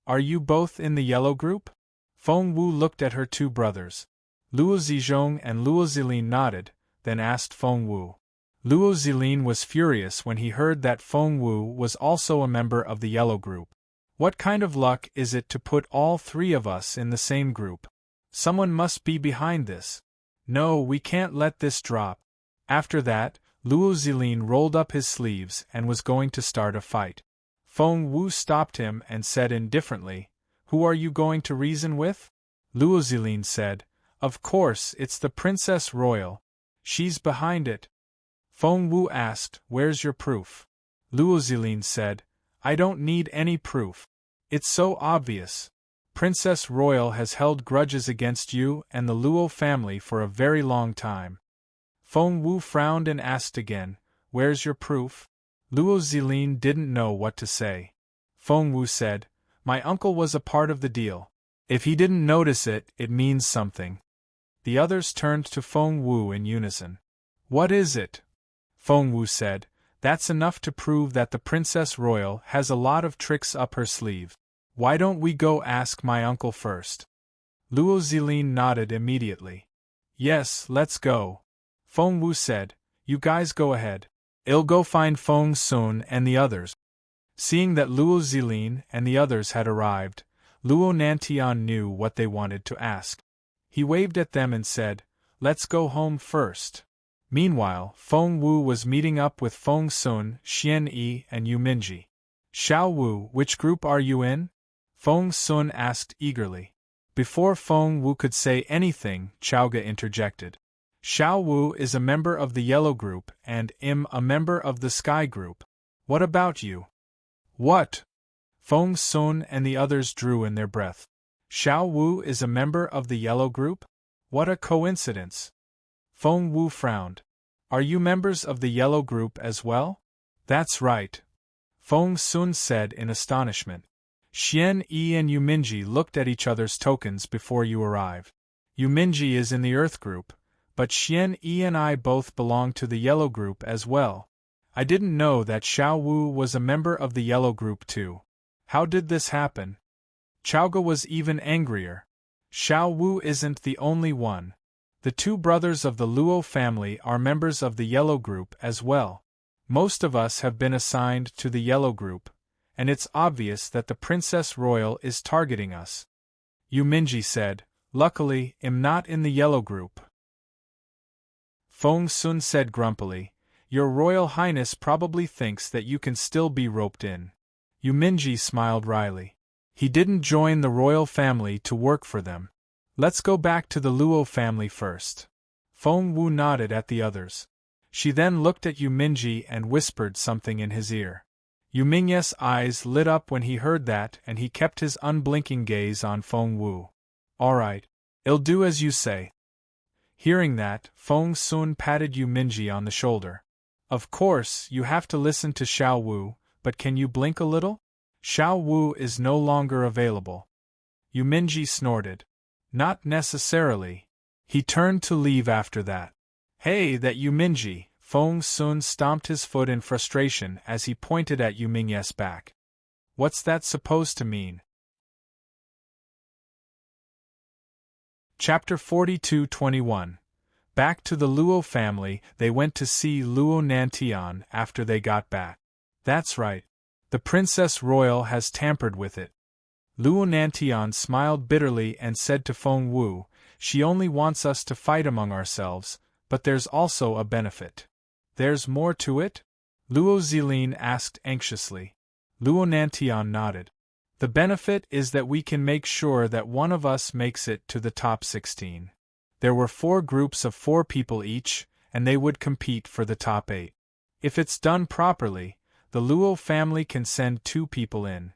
Are you both in the yellow group? Feng Wu looked at her two brothers. Luo Zizhong and Luo Zilin nodded, then asked Feng Wu. Luo Zilin was furious when he heard that Feng Wu was also a member of the yellow group. What kind of luck is it to put all three of us in the same group? Someone must be behind this. No, we can't let this drop. After that, Luo Zilin rolled up his sleeves and was going to start a fight. Feng Wu stopped him and said indifferently, Who are you going to reason with? Luo Zilin said, Of course, it's the Princess Royal. She's behind it. Feng Wu asked, Where's your proof? Luo Zilin said, I don't need any proof. It's so obvious. Princess Royal has held grudges against you and the Luo family for a very long time. Feng Wu frowned and asked again, Where's your proof? Luo Zilin didn't know what to say. Feng Wu said, My uncle was a part of the deal. If he didn't notice it, it means something. The others turned to Feng Wu in unison. What is it? Feng Wu said, That's enough to prove that the Princess Royal has a lot of tricks up her sleeve. Why don't we go ask my uncle first? Luo Zilin nodded immediately. Yes, let's go. Feng Wu said, You guys go ahead. I'll go find Feng Sun and the others. Seeing that Luo Zilin and the others had arrived, Luo Nantian knew what they wanted to ask. He waved at them and said, Let's go home first. Meanwhile, Feng Wu was meeting up with Feng Sun, Xian Yi, and Yu Minji. Xiao Wu, which group are you in? Feng Sun asked eagerly. Before Feng Wu could say anything, Chowga interjected. Xiao Wu is a member of the yellow group and I'm a member of the sky group. What about you? What? Feng Sun and the others drew in their breath. Xiao Wu is a member of the yellow group? What a coincidence. Feng Wu frowned. Are you members of the yellow group as well? That's right. Feng Sun said in astonishment. Xian Yi and Yu Minji looked at each other's tokens before you arrived. Yu Minji is in the earth group, but Xian Yi and I both belong to the yellow group as well. I didn't know that Xiao Wu was a member of the yellow group too. How did this happen? Chowga was even angrier. Xiao Wu isn't the only one. The two brothers of the Luo family are members of the yellow group as well. Most of us have been assigned to the yellow group, and it's obvious that the Princess Royal is targeting us. Yu Minji said, Luckily, I'm not in the yellow group. Feng Sun said grumpily, Your Royal Highness probably thinks that you can still be roped in. Yu Minji smiled wryly. He didn't join the royal family to work for them. Let's go back to the Luo family first. Feng Wu nodded at the others. She then looked at Yu Minji and whispered something in his ear. Yu Mingye's eyes lit up when he heard that and he kept his unblinking gaze on Feng Wu. All right. I'll do as you say. Hearing that, Feng Sun patted Yu Minji on the shoulder. Of course, you have to listen to Xiao Wu, but can you blink a little? Xiao Wu is no longer available. Yu Minji snorted. Not necessarily. He turned to leave after that. Hey, that Yu Minji! Feng Sun stomped his foot in frustration as he pointed at Yu Mingye's back. What's that supposed to mean? Chapter 42:21. Back to the Luo family, they went to see Luo Nantian after they got back. That's right. The Princess Royal has tampered with it. Luo Nantian smiled bitterly and said to Feng Wu, She only wants us to fight among ourselves, but there's also a benefit. There's more to it? Luo Zilin asked anxiously. Luo Nantian nodded. The benefit is that we can make sure that one of us makes it to the top 16. There were 4 groups of 4 people each, and they would compete for the top 8. If it's done properly, the Luo family can send 2 people in.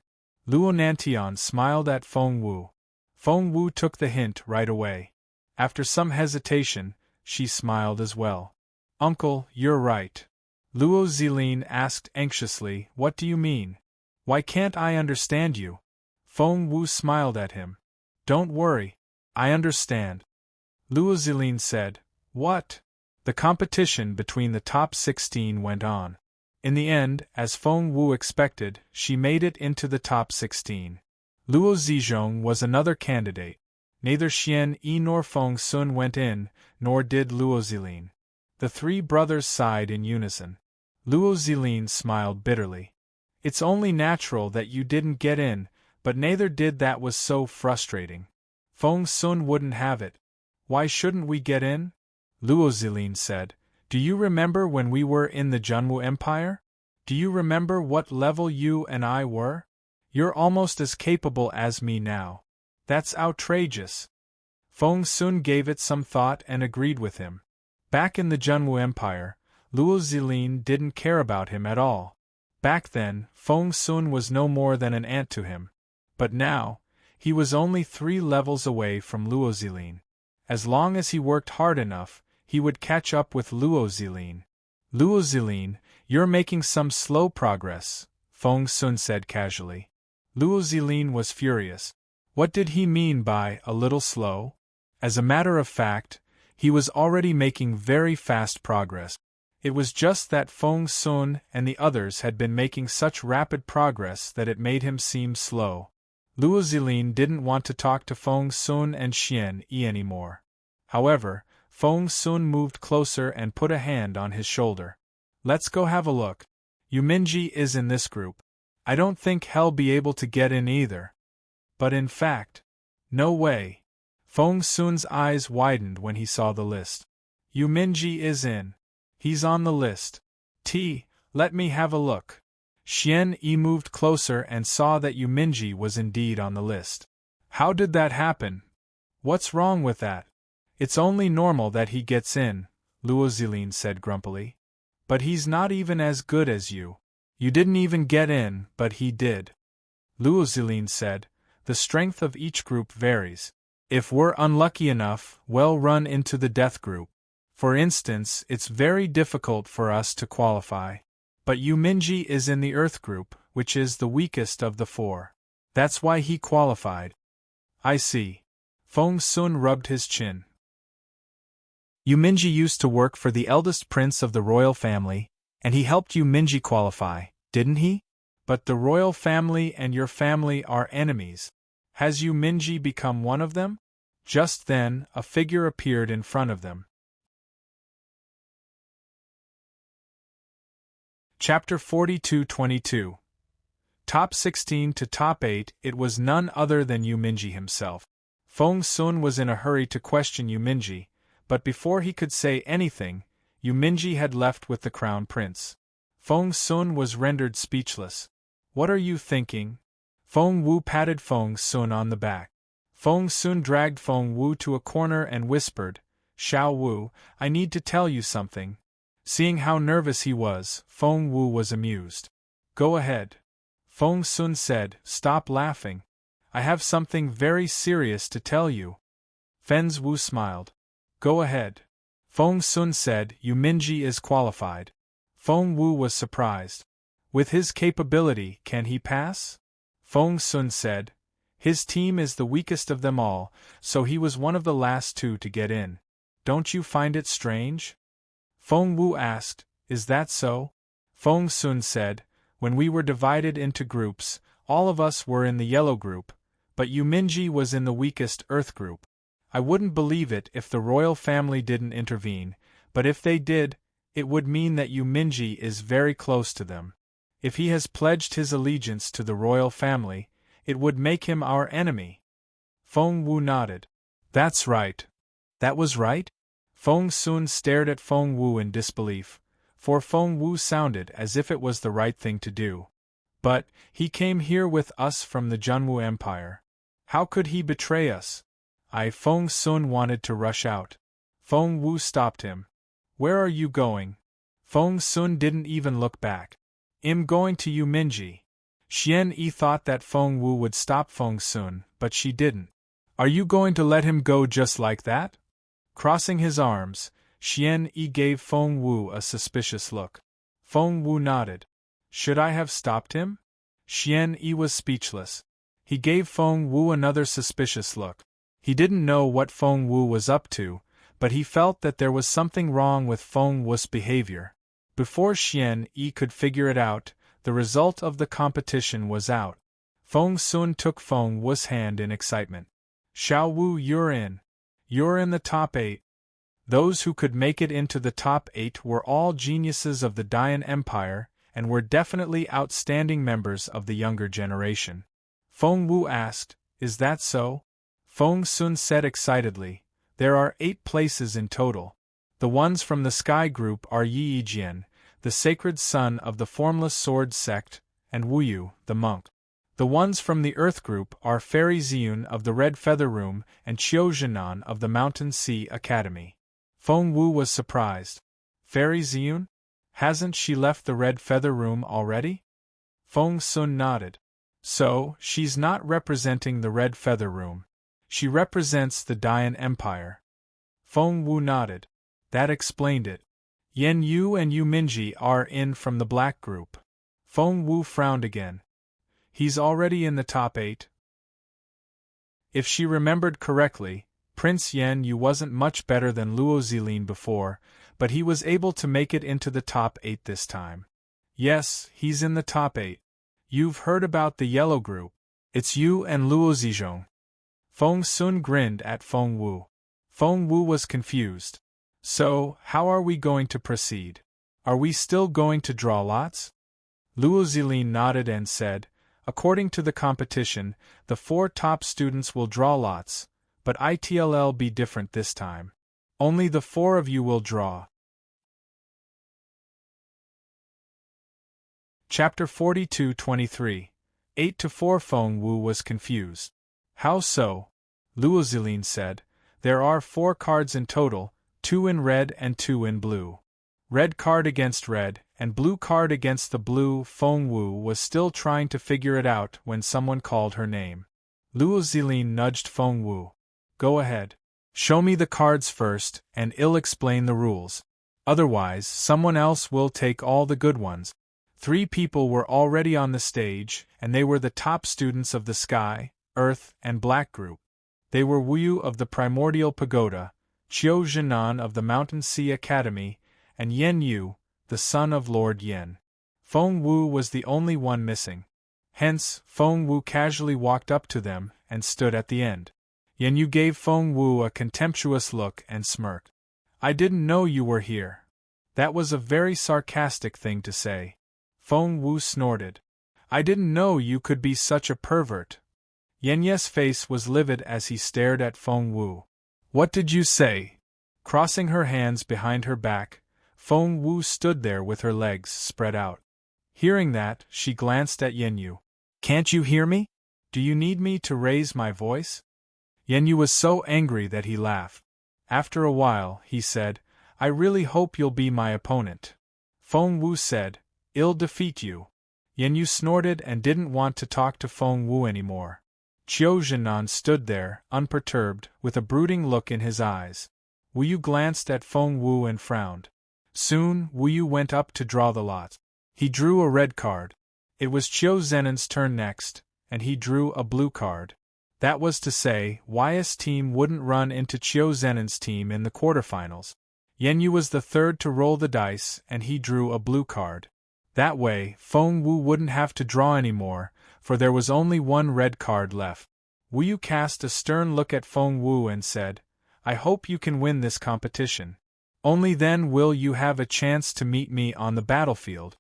Luo Nantian smiled at Feng Wu. Feng Wu took the hint right away. After some hesitation, she smiled as well. Uncle, you're right. Luo Zilin asked anxiously, what do you mean? Why can't I understand you? Feng Wu smiled at him. Don't worry. I understand. Luo Zilin said, what? The competition between the top 16 went on. In the end, as Feng Wu expected, she made it into the top 16. Luo Zizhong was another candidate. Neither Xian Yi nor Feng Sun went in, nor did Luo Zilin. The 3 brothers sighed in unison. Luo Zilin smiled bitterly. It's only natural that you didn't get in, but neither did that was so frustrating. Feng Sun wouldn't have it. Why shouldn't we get in? Luo Zilin said. Do you remember when we were in the Junwu Empire? Do you remember what level you and I were? You're almost as capable as me now. That's outrageous. Feng Sun gave it some thought and agreed with him. Back in the Junwu Empire, Luo Zilin didn't care about him at all. Back then, Feng Sun was no more than an ant to him. But now, he was only 3 levels away from Luo Zilin. As long as he worked hard enough, he would catch up with Luo Zilin. Luo Zilin, you're making some slow progress, Feng Sun said casually. Luo Zilin was furious. What did he mean by a little slow? As a matter of fact, he was already making very fast progress. It was just that Feng Sun and the others had been making such rapid progress that it made him seem slow. Luo Zilin didn't want to talk to Feng Sun and Xian Yi anymore. However, Feng Sun moved closer and put a hand on his shoulder. Let's go have a look. Yuminji is in this group. I don't think he'll be able to get in either. But in fact, no way. Feng Sun's eyes widened when he saw the list. Yuminji is in. He's on the list. Let me have a look. Xian Yi moved closer and saw that Yuminji was indeed on the list. How did that happen? What's wrong with that? It's only normal that he gets in, Luo Zilin said grumpily. But he's not even as good as you. You didn't even get in, but he did. Luo Zilin said, the strength of each group varies. If we're unlucky enough, we'll run into the death group. For instance, it's very difficult for us to qualify. But Yuminji is in the Earth group, which is the weakest of the 4. That's why he qualified. I see. Feng Sun rubbed his chin. Yuminji used to work for the eldest prince of the royal family, and he helped Yuminji qualify, didn't he? But the royal family and your family are enemies. Has Yuminji become one of them? Just then, a figure appeared in front of them. Chapter 42-22. Top 16 to top 8. It was none other than Yuminji himself. Feng Sun was in a hurry to question Yuminji, but before he could say anything, Yuminji had left with the crown prince. Feng Sun was rendered speechless. What are you thinking? Feng Wu patted Feng Sun on the back. Feng Sun dragged Feng Wu to a corner and whispered, Xiao Wu, I need to tell you something. Seeing how nervous he was, Feng Wu was amused. Go ahead. Feng Sun said, stop laughing. I have something very serious to tell you. Feng Wu smiled. Go ahead. Feng Sun said, Yuminji is qualified. Feng Wu was surprised. With his capability, can he pass? Feng Sun said, his team is the weakest of them all, so he was one of the last 2 to get in. Don't you find it strange? Feng Wu asked, is that so? Feng Sun said, when we were divided into groups, all of us were in the yellow group, but Yuminji was in the weakest earth group. I wouldn't believe it if the royal family didn't intervene, but if they did, it would mean that Yuminji is very close to them. If he has pledged his allegiance to the royal family, it would make him our enemy. Feng Wu nodded. That's right. That was right? Feng Sun stared at Feng Wu in disbelief, for Feng Wu sounded as if it was the right thing to do. But, he came here with us from the Junwu Empire. How could he betray us? Feng Sun wanted to rush out. Feng Wu stopped him. Where are you going? Feng Sun didn't even look back. I'm going to Yu Minji. Xian Yi thought that Feng Wu would stop Feng Sun, but she didn't. Are you going to let him go just like that? Crossing his arms, Xian Yi gave Feng Wu a suspicious look. Feng Wu nodded. Should I have stopped him? Xian Yi was speechless. He gave Feng Wu another suspicious look. He didn't know what Feng Wu was up to, but he felt that there was something wrong with Feng Wu's behavior. Before Xian Yi could figure it out, the result of the competition was out. Feng Sun took Feng Wu's hand in excitement. Xiao Wu, you're in. You're in the top 8. Those who could make it into the top 8 were all geniuses of the Dian Empire, and were definitely outstanding members of the younger generation. Feng Wu asked, Is that so? Feng Sun said excitedly, There are 8 places in total. The ones from the Sky Group are Yi Yijian, the sacred son of the Formless Sword sect, and Wu Yu, the monk. The ones from the Earth Group are Fairy Ziyun of the Red Feather Room and Qiu Zhenan of the Mountain Sea Academy. Feng Wu was surprised. Fairy Ziyun? Hasn't she left the Red Feather Room already? Feng Sun nodded. So, she's not representing the Red Feather Room. She represents the Dian Empire. Feng Wu nodded. That explained it. Yen Yu and Yu Minji are in from the Black Group. Feng Wu frowned again. He's already in the top 8. If she remembered correctly, Prince Yen Yu wasn't much better than Luo Zilin before, but he was able to make it into the top 8 this time. Yes, he's in the top 8. You've heard about the Yellow Group. It's you and Luo Zizhong. Feng Sun grinned at Feng Wu. Feng Wu was confused. So, how are we going to proceed? Are we still going to draw lots? Luo Zilin nodded and said, According to the competition, the 4 top students will draw lots, but it'll be different this time. Only the 4 of you will draw. Chapter 42-23. 8-4. Feng Wu was confused. How so? Luo Zilin said, There are 4 cards in total, 2 in red and 2 in blue. Red card against red, and blue card against the blue. Feng Wu was still trying to figure it out when someone called her name. Luo Zilin nudged Feng Wu. Go ahead. Show me the cards first, and I'll explain the rules. Otherwise, someone else will take all the good ones. 3 people were already on the stage, and they were the top students of the Sky, Earth, and Black Group. They were Wu Yu of the Primordial Pagoda, Qiu Zhenan of the Mountain Sea Academy, and Yen Yu, the son of Lord Yen. Feng Wu was the only one missing. Hence, Feng Wu casually walked up to them and stood at the end. Yen Yu gave Feng Wu a contemptuous look and smirked. I didn't know you were here. That was a very sarcastic thing to say. Feng Wu snorted. I didn't know you could be such a pervert. Yen Ye's face was livid as he stared at Feng Wu. What did you say? Crossing her hands behind her back, Feng Wu stood there with her legs spread out. Hearing that, she glanced at Yen Yu. Can't you hear me? Do you need me to raise my voice? Yen Yu was so angry that he laughed. After a while, he said, I really hope you'll be my opponent. Feng Wu said, I'll defeat you. Yen Yu snorted and didn't want to talk to Feng Wu anymore. Qiu Zhenan stood there, unperturbed, with a brooding look in his eyes. Wu Yu glanced at Feng Wu and frowned. Soon, Wu Yu went up to draw the lot. He drew a red card. It was Qiu Zhenan's turn next, and he drew a blue card. That was to say, Y's team wouldn't run into Qiu Zhenan's team in the quarterfinals. Yen Yu was the third to roll the dice, and he drew a blue card. That way, Feng Wu wouldn't have to draw anymore, for there was only 1 red card left. Wu Yu cast a stern look at Feng Wu and said, I hope you can win this competition. Only then will you have a chance to meet me on the battlefield.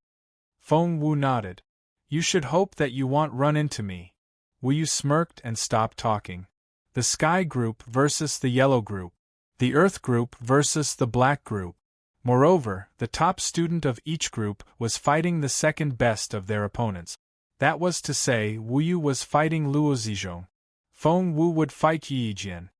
Feng Wu nodded. You should hope that you won't run into me. Wu Yu smirked and stopped talking. The Sky Group versus the Yellow Group. The Earth Group versus the Black Group. Moreover, the top student of each group was fighting the second best of their opponents. That was to say, Wu Yu was fighting Luo Zizhong. Feng Wu would fight Yi Yijian.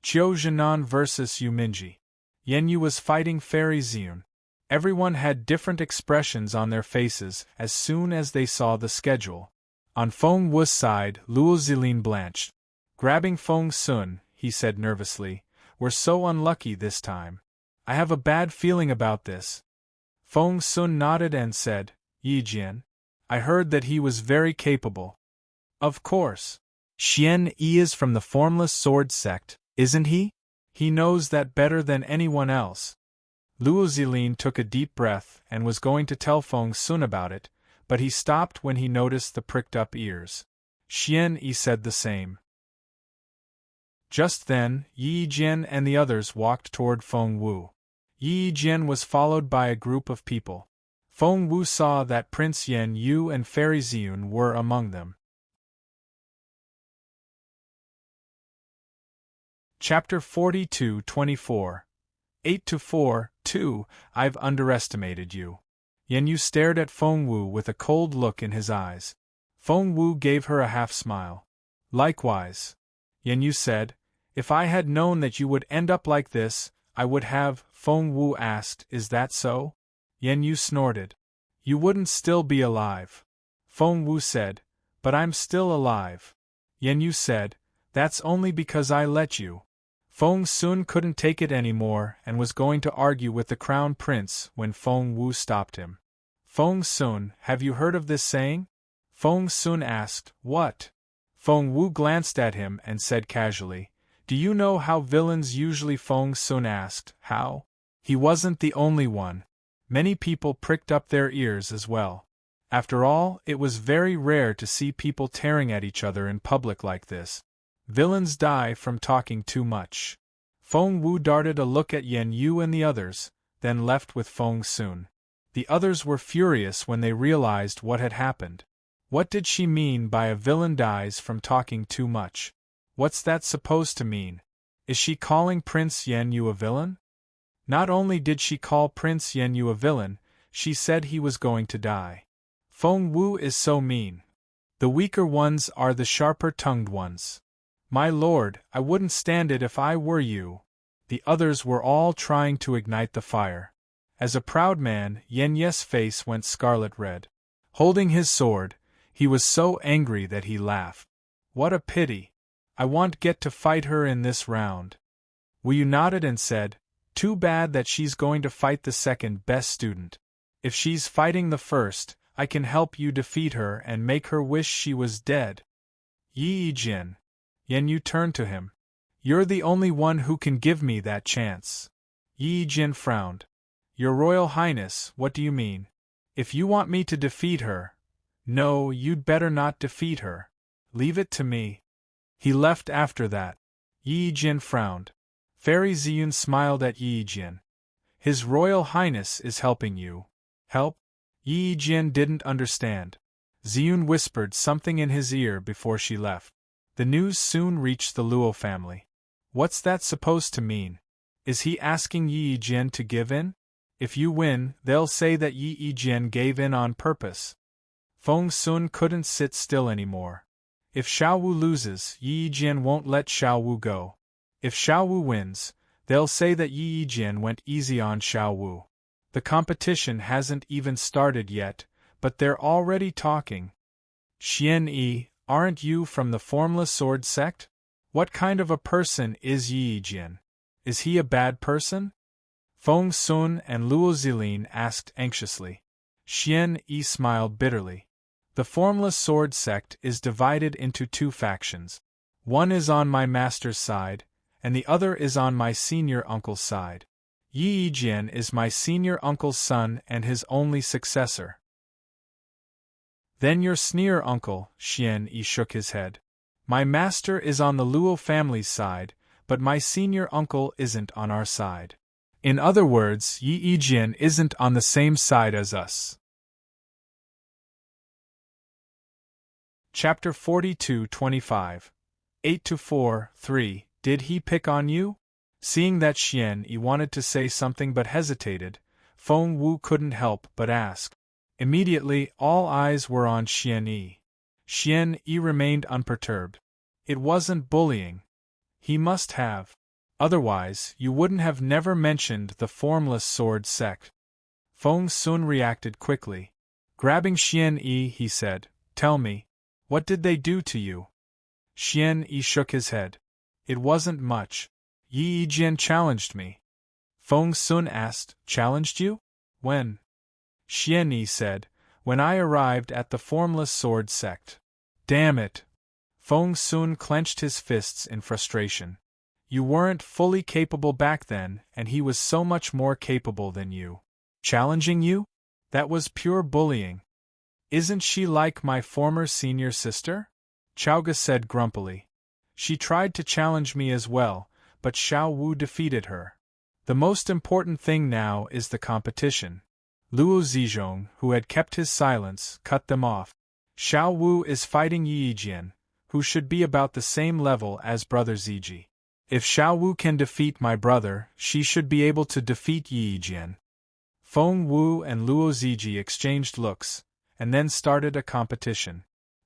Qiu Zhenan vs Yu Minji. Yan Yu was fighting Fairy Ziyun. Everyone had different expressions on their faces as soon as they saw the schedule. On Feng Wu's side, Luo Zilin blanched. Grabbing Feng Sun, he said nervously, "We're so unlucky this time. I have a bad feeling about this." Feng Sun nodded and said, "Yi Jian. I heard that he was very capable." "Of course. Xian Yi is from the Formless Sword sect, isn't he? He knows that better than anyone else." Luo Zilin took a deep breath and was going to tell Feng Sun about it, but he stopped when he noticed the pricked-up ears. Xian Yi said the same. Just then, Yi Jian and the others walked toward Feng Wu. Yi Jian was followed by a group of people. Feng Wu saw that Prince Yan Yu and Fairy Ziyun were among them. Chapter 42-24. 8-4, 2. I've underestimated you. Yan Yu stared at Feng Wu with a cold look in his eyes. Feng Wu gave her a half-smile. "Likewise," Yan Yu said, "if I had known that you would end up like this, I would have." Feng Wu asked, "Is that so?" Yan Yu snorted. "You wouldn't still be alive." Feng Wu said, "But I'm still alive." Yan Yu said, "That's only because I let you." Feng Sun couldn't take it anymore and was going to argue with the Crown Prince when Feng Wu stopped him. "Feng Sun, have you heard of this saying?" Feng Sun asked, "What?" Feng Wu glanced at him and said casually, "Do you know how villains usually?" Feng Sun asked, "How?" He wasn't the only one. Many people pricked up their ears as well. After all, it was very rare to see people tearing at each other in public like this. Villains die from talking too much. Feng Wu darted a look at Yan Yu and the others, then left with Feng Sun. The others were furious when they realized what had happened. What did she mean by a villain dies from talking too much? What's that supposed to mean? Is she calling Prince Yan Yu a villain? Not only did she call Prince Yan Yu a villain, she said he was going to die. Feng Wu is so mean. The weaker ones are the sharper-tongued ones. My lord, I wouldn't stand it if I were you. The others were all trying to ignite the fire. As a proud man, Yan Ye's face went scarlet red. Holding his sword, he was so angry that he laughed. "What a pity. I won't get to fight her in this round." Wu Yu nodded and said, "Too bad that she's going to fight the second best student. If she's fighting the first, I can help you defeat her and make her wish she was dead." "Yi Jin." Yan Yu turned to him. "You're the only one who can give me that chance." Yi Jin frowned. "Your Royal Highness, what do you mean? If you want me to defeat her— No, you'd better not defeat her. Leave it to me." He left after that. Yi Jin frowned. Fairy Ziyun smiled at Yi Jin. "His Royal Highness is helping you." "Help?" Yi Jin didn't understand. Ziyun whispered something in his ear before she left. The news soon reached the Luo family. What's that supposed to mean? Is he asking Yi Jin to give in? If you win, they'll say that Yi Jin gave in on purpose. Feng Sun couldn't sit still anymore. If Xiao Wu loses, Yi Jin won't let Xiao Wu go. If Xiao Wu wins, they'll say that Yi Jin went easy on Xiao Wu. The competition hasn't even started yet, but they're already talking. "Xian Yi, aren't you from the Formless Sword sect? What kind of a person is Yi Jin? Is he a bad person?" Feng Sun and Luo Zilin asked anxiously. Xian Yi smiled bitterly. The Formless Sword sect is divided into two factions. One is on my master's side, and the other is on my senior uncle's side. Yi Jin is my senior uncle's son and his only successor. "Then your sneer uncle," Xian Yi shook his head. "My master is on the Luo family's side, but my senior uncle isn't on our side. In other words, Yi Jin isn't on the same side as us." Chapter 42-25. 8-4, 3. Did he pick on you? Seeing that Xian Yi wanted to say something but hesitated, Feng Wu couldn't help but ask. Immediately, all eyes were on Xian Yi. Xian Yi remained unperturbed. It wasn't bullying. He must have Otherwise, you wouldn't have never mentioned the formless sword sect. Feng Sun reacted quickly. Grabbing Xian Yi, he said, "Tell me, what did they do to you?" Xian Yi shook his head. "It wasn't much. Yi Jian challenged me." Feng Sun asked, "Challenged you? When?" Xian Yi said, "When I arrived at the formless sword sect." "Damn it!" Feng Sun clenched his fists in frustration. "You weren't fully capable back then, and he was so much more capable than you. Challenging you? That was pure bullying." "Isn't she like my former senior sister?" Chowga said grumpily. "She tried to challenge me as well, but Xiao Wu defeated her. The most important thing now is the competition." Luo Zizhong, who had kept his silence, cut them off. "Xiao Wu is fighting Yi Jian, who should be about the same level as brother Ziji. If Xiao Wu can defeat my brother, she should be able to defeat Yi Jian." Feng Wu and Luo Ziji exchanged looks, and then started a competition.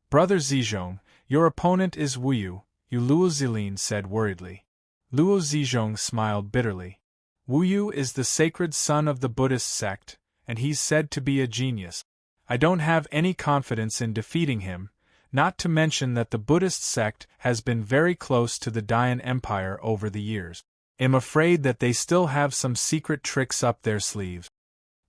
"Brother Zizhong, your opponent is Wu Yu," Luo Zilin said worriedly. Luo Zizhong smiled bitterly. "Wu Yu is the sacred son of the Buddhist sect, and he's said to be a genius. I don't have any confidence in defeating him, not to mention that the Buddhist sect has been very close to the Dayan Empire over the years. I'm afraid that they still have some secret tricks up their sleeves."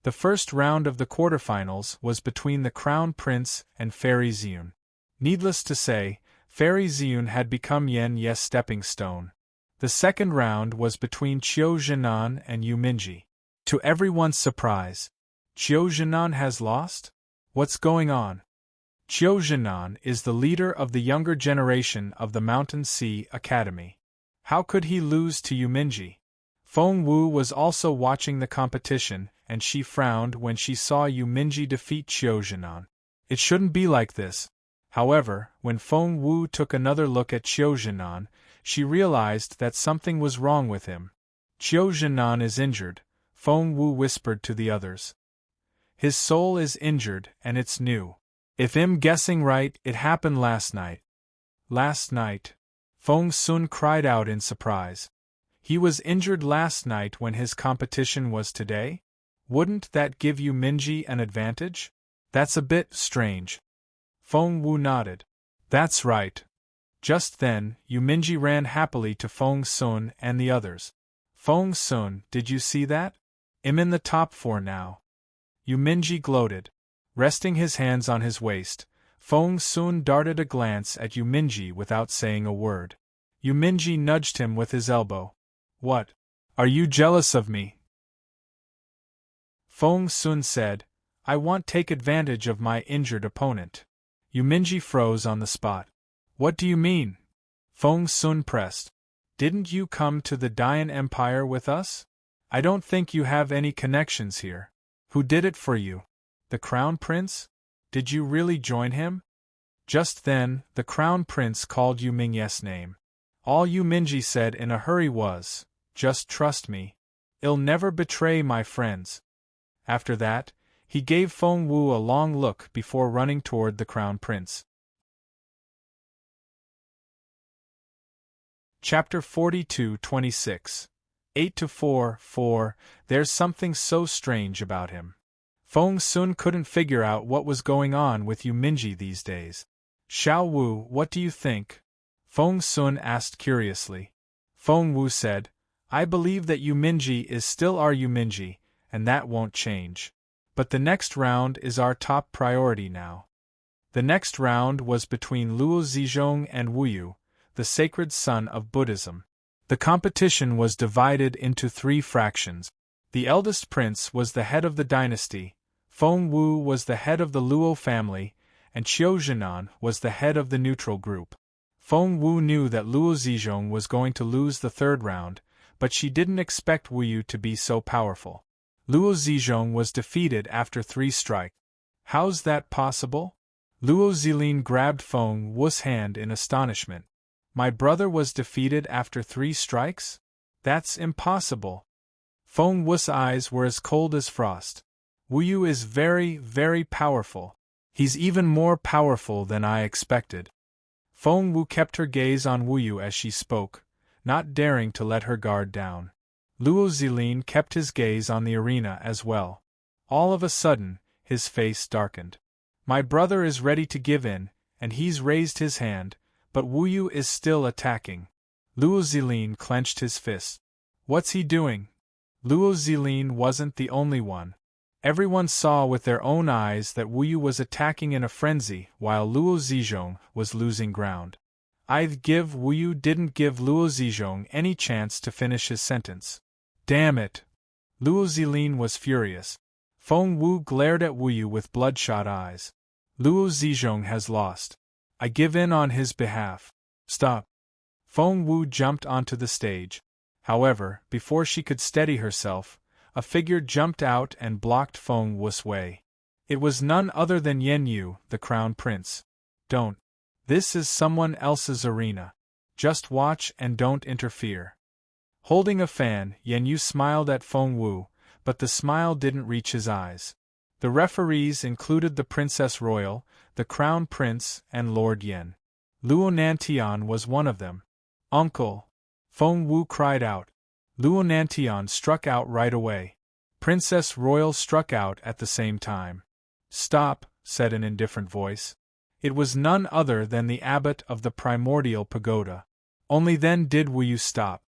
The first round of the quarterfinals was between the Crown Prince and Fairy Ziyun. Needless to say, Fairy Ziyun had become Yan Ye's stepping stone. The second round was between Qiu Zhenan and Yu Minji. To everyone's surprise, Qiu Zhenan has lost? What's going on? Qiu Zhenan is the leader of the younger generation of the Mountain Sea Academy. How could he lose to Yu Minji? Feng Wu was also watching the competition, and she frowned when she saw Yu Minji defeat Qiu Zhenan. It shouldn't be like this. However, when Feng Wu took another look at Qiu Zhenan, she realized that something was wrong with him. "Qiu Zhenan is injured," Feng Wu whispered to the others. "His soul is injured, and it's new. If I'm guessing right, it happened last night." "Last night?" Feng Sun cried out in surprise. "He was injured last night when his competition was today? Wouldn't that give Yu Minji an advantage? That's a bit strange." Feng Wu nodded. "That's right." Just then, Yu Minji ran happily to Feng Sun and the others. "Feng Sun, did you see that? I'm in the top 4 now." Yu Minji gloated. Resting his hands on his waist, Feng Sun darted a glance at Yu Minji without saying a word. Yu Minji nudged him with his elbow. "What? Are you jealous of me?" Feng Sun said, "I want to take advantage of my injured opponent." Yu Minji froze on the spot. "What do you mean?" Feng Sun pressed. "Didn't you come to the Dayan Empire with us? I don't think you have any connections here. Who did it for you? The Crown Prince? Did you really join him?" Just then, the Crown Prince called Yu Mingye's name. All Yu Minji said in a hurry was, "Just trust me. I'll never betray my friends." After that, he gave Feng Wu a long look before running toward the Crown Prince. Chapter 42-26. 8-4-4. There's something so strange about him. Feng Sun couldn't figure out what was going on with Yu Minji these days. "Xiao Wu, what do you think?" Feng Sun asked curiously. Feng Wu said, "I believe that Yu Minji is still our Yu Minji, and that won't change. But the next round is our top priority now." The next round was between Luo Zizhong and Wu Yu, the sacred son of Buddhism. The competition was divided into 3 fractions. The eldest prince was the head of the dynasty, Feng Wu was the head of the Luo family, and Qiu Zhenan was the head of the neutral group. Feng Wu knew that Luo Zizhong was going to lose the 3rd round, but she didn't expect Wu Yu to be so powerful. Luo Zizhong was defeated after 3 strikes. "How's that possible?" Luo Zilin grabbed Feng Wu's hand in astonishment. "My brother was defeated after 3 strikes? That's impossible." Feng Wu's eyes were as cold as frost. "Wu Yu is very, very powerful. He's even more powerful than I expected." Feng Wu kept her gaze on Wu Yu as she spoke, not daring to let her guard down. Luo Zilin kept his gaze on the arena as well. All of a sudden, his face darkened. My brother is ready to give in, and he's raised his hand, but Wu Yu is still attacking. Luo Zilin clenched his fist. What's he doing? Luo Zilin wasn't the only one. Everyone saw with their own eyes that Wu Yu was attacking in a frenzy while Luo Zizhong was losing ground. I'd give Wu Yu didn't give Luo Zizhong any chance to finish his sentence. Damn it! Luo Zilin was furious. Feng Wu glared at Wu Yu with bloodshot eyes. Luo Zizhong has lost. I give in on his behalf. Stop! Feng Wu jumped onto the stage. However, before she could steady herself, a figure jumped out and blocked Feng Wu's way. It was none other than Yen Yu, the crown prince. Don't. This is someone else's arena. Just watch and don't interfere. Holding a fan, Yen Yu smiled at Feng Wu, but the smile didn't reach his eyes. The referees included the Princess Royal, the Crown Prince, and Lord Yen. Luo Nantian was one of them. Uncle! Feng Wu cried out. Luo Nantian struck out right away. Princess Royal struck out at the same time. Stop, said an indifferent voice. It was none other than the abbot of the primordial pagoda. Only then did Wu Yu stop.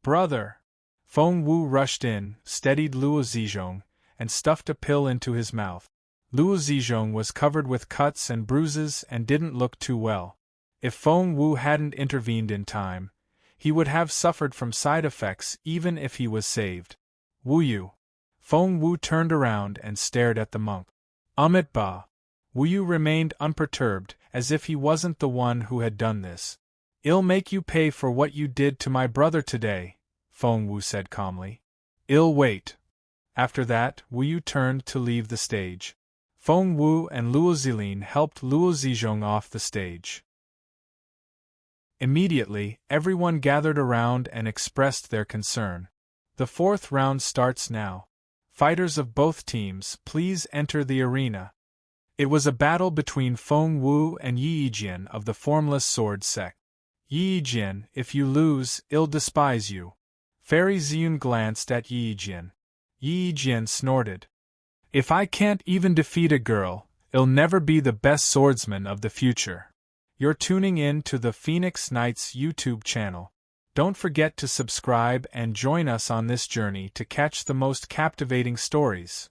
Brother! Feng Wu rushed in, steadied Luo Zizhong, and stuffed a pill into his mouth. Luo Zizhong was covered with cuts and bruises and didn't look too well. If Feng Wu hadn't intervened in time, he would have suffered from side effects even if he was saved. Wu Yu. Feng Wu turned around and stared at the monk. Amit Ba. Wu Yu remained unperturbed, as if he wasn't the one who had done this. I'll make you pay for what you did to my brother today, Feng Wu said calmly. I'll wait. After that, Wu Yu turned to leave the stage. Feng Wu and Luo Zilin helped Luo Zizhong off the stage. Immediately, everyone gathered around and expressed their concern. The fourth round starts now. Fighters of both teams, please enter the arena. It was a battle between Feng Wu and Yi Yijian of the Formless Sword sect. Yi Yijian, if you lose, I'll despise you. Fairy Ziyun glanced at Yi Yijian. Yi Yijian snorted. If I can't even defeat a girl, I'll never be the best swordsman of the future. You're tuning in to the Phoenix Knights YouTube channel. Don't forget to subscribe and join us on this journey to catch the most captivating stories.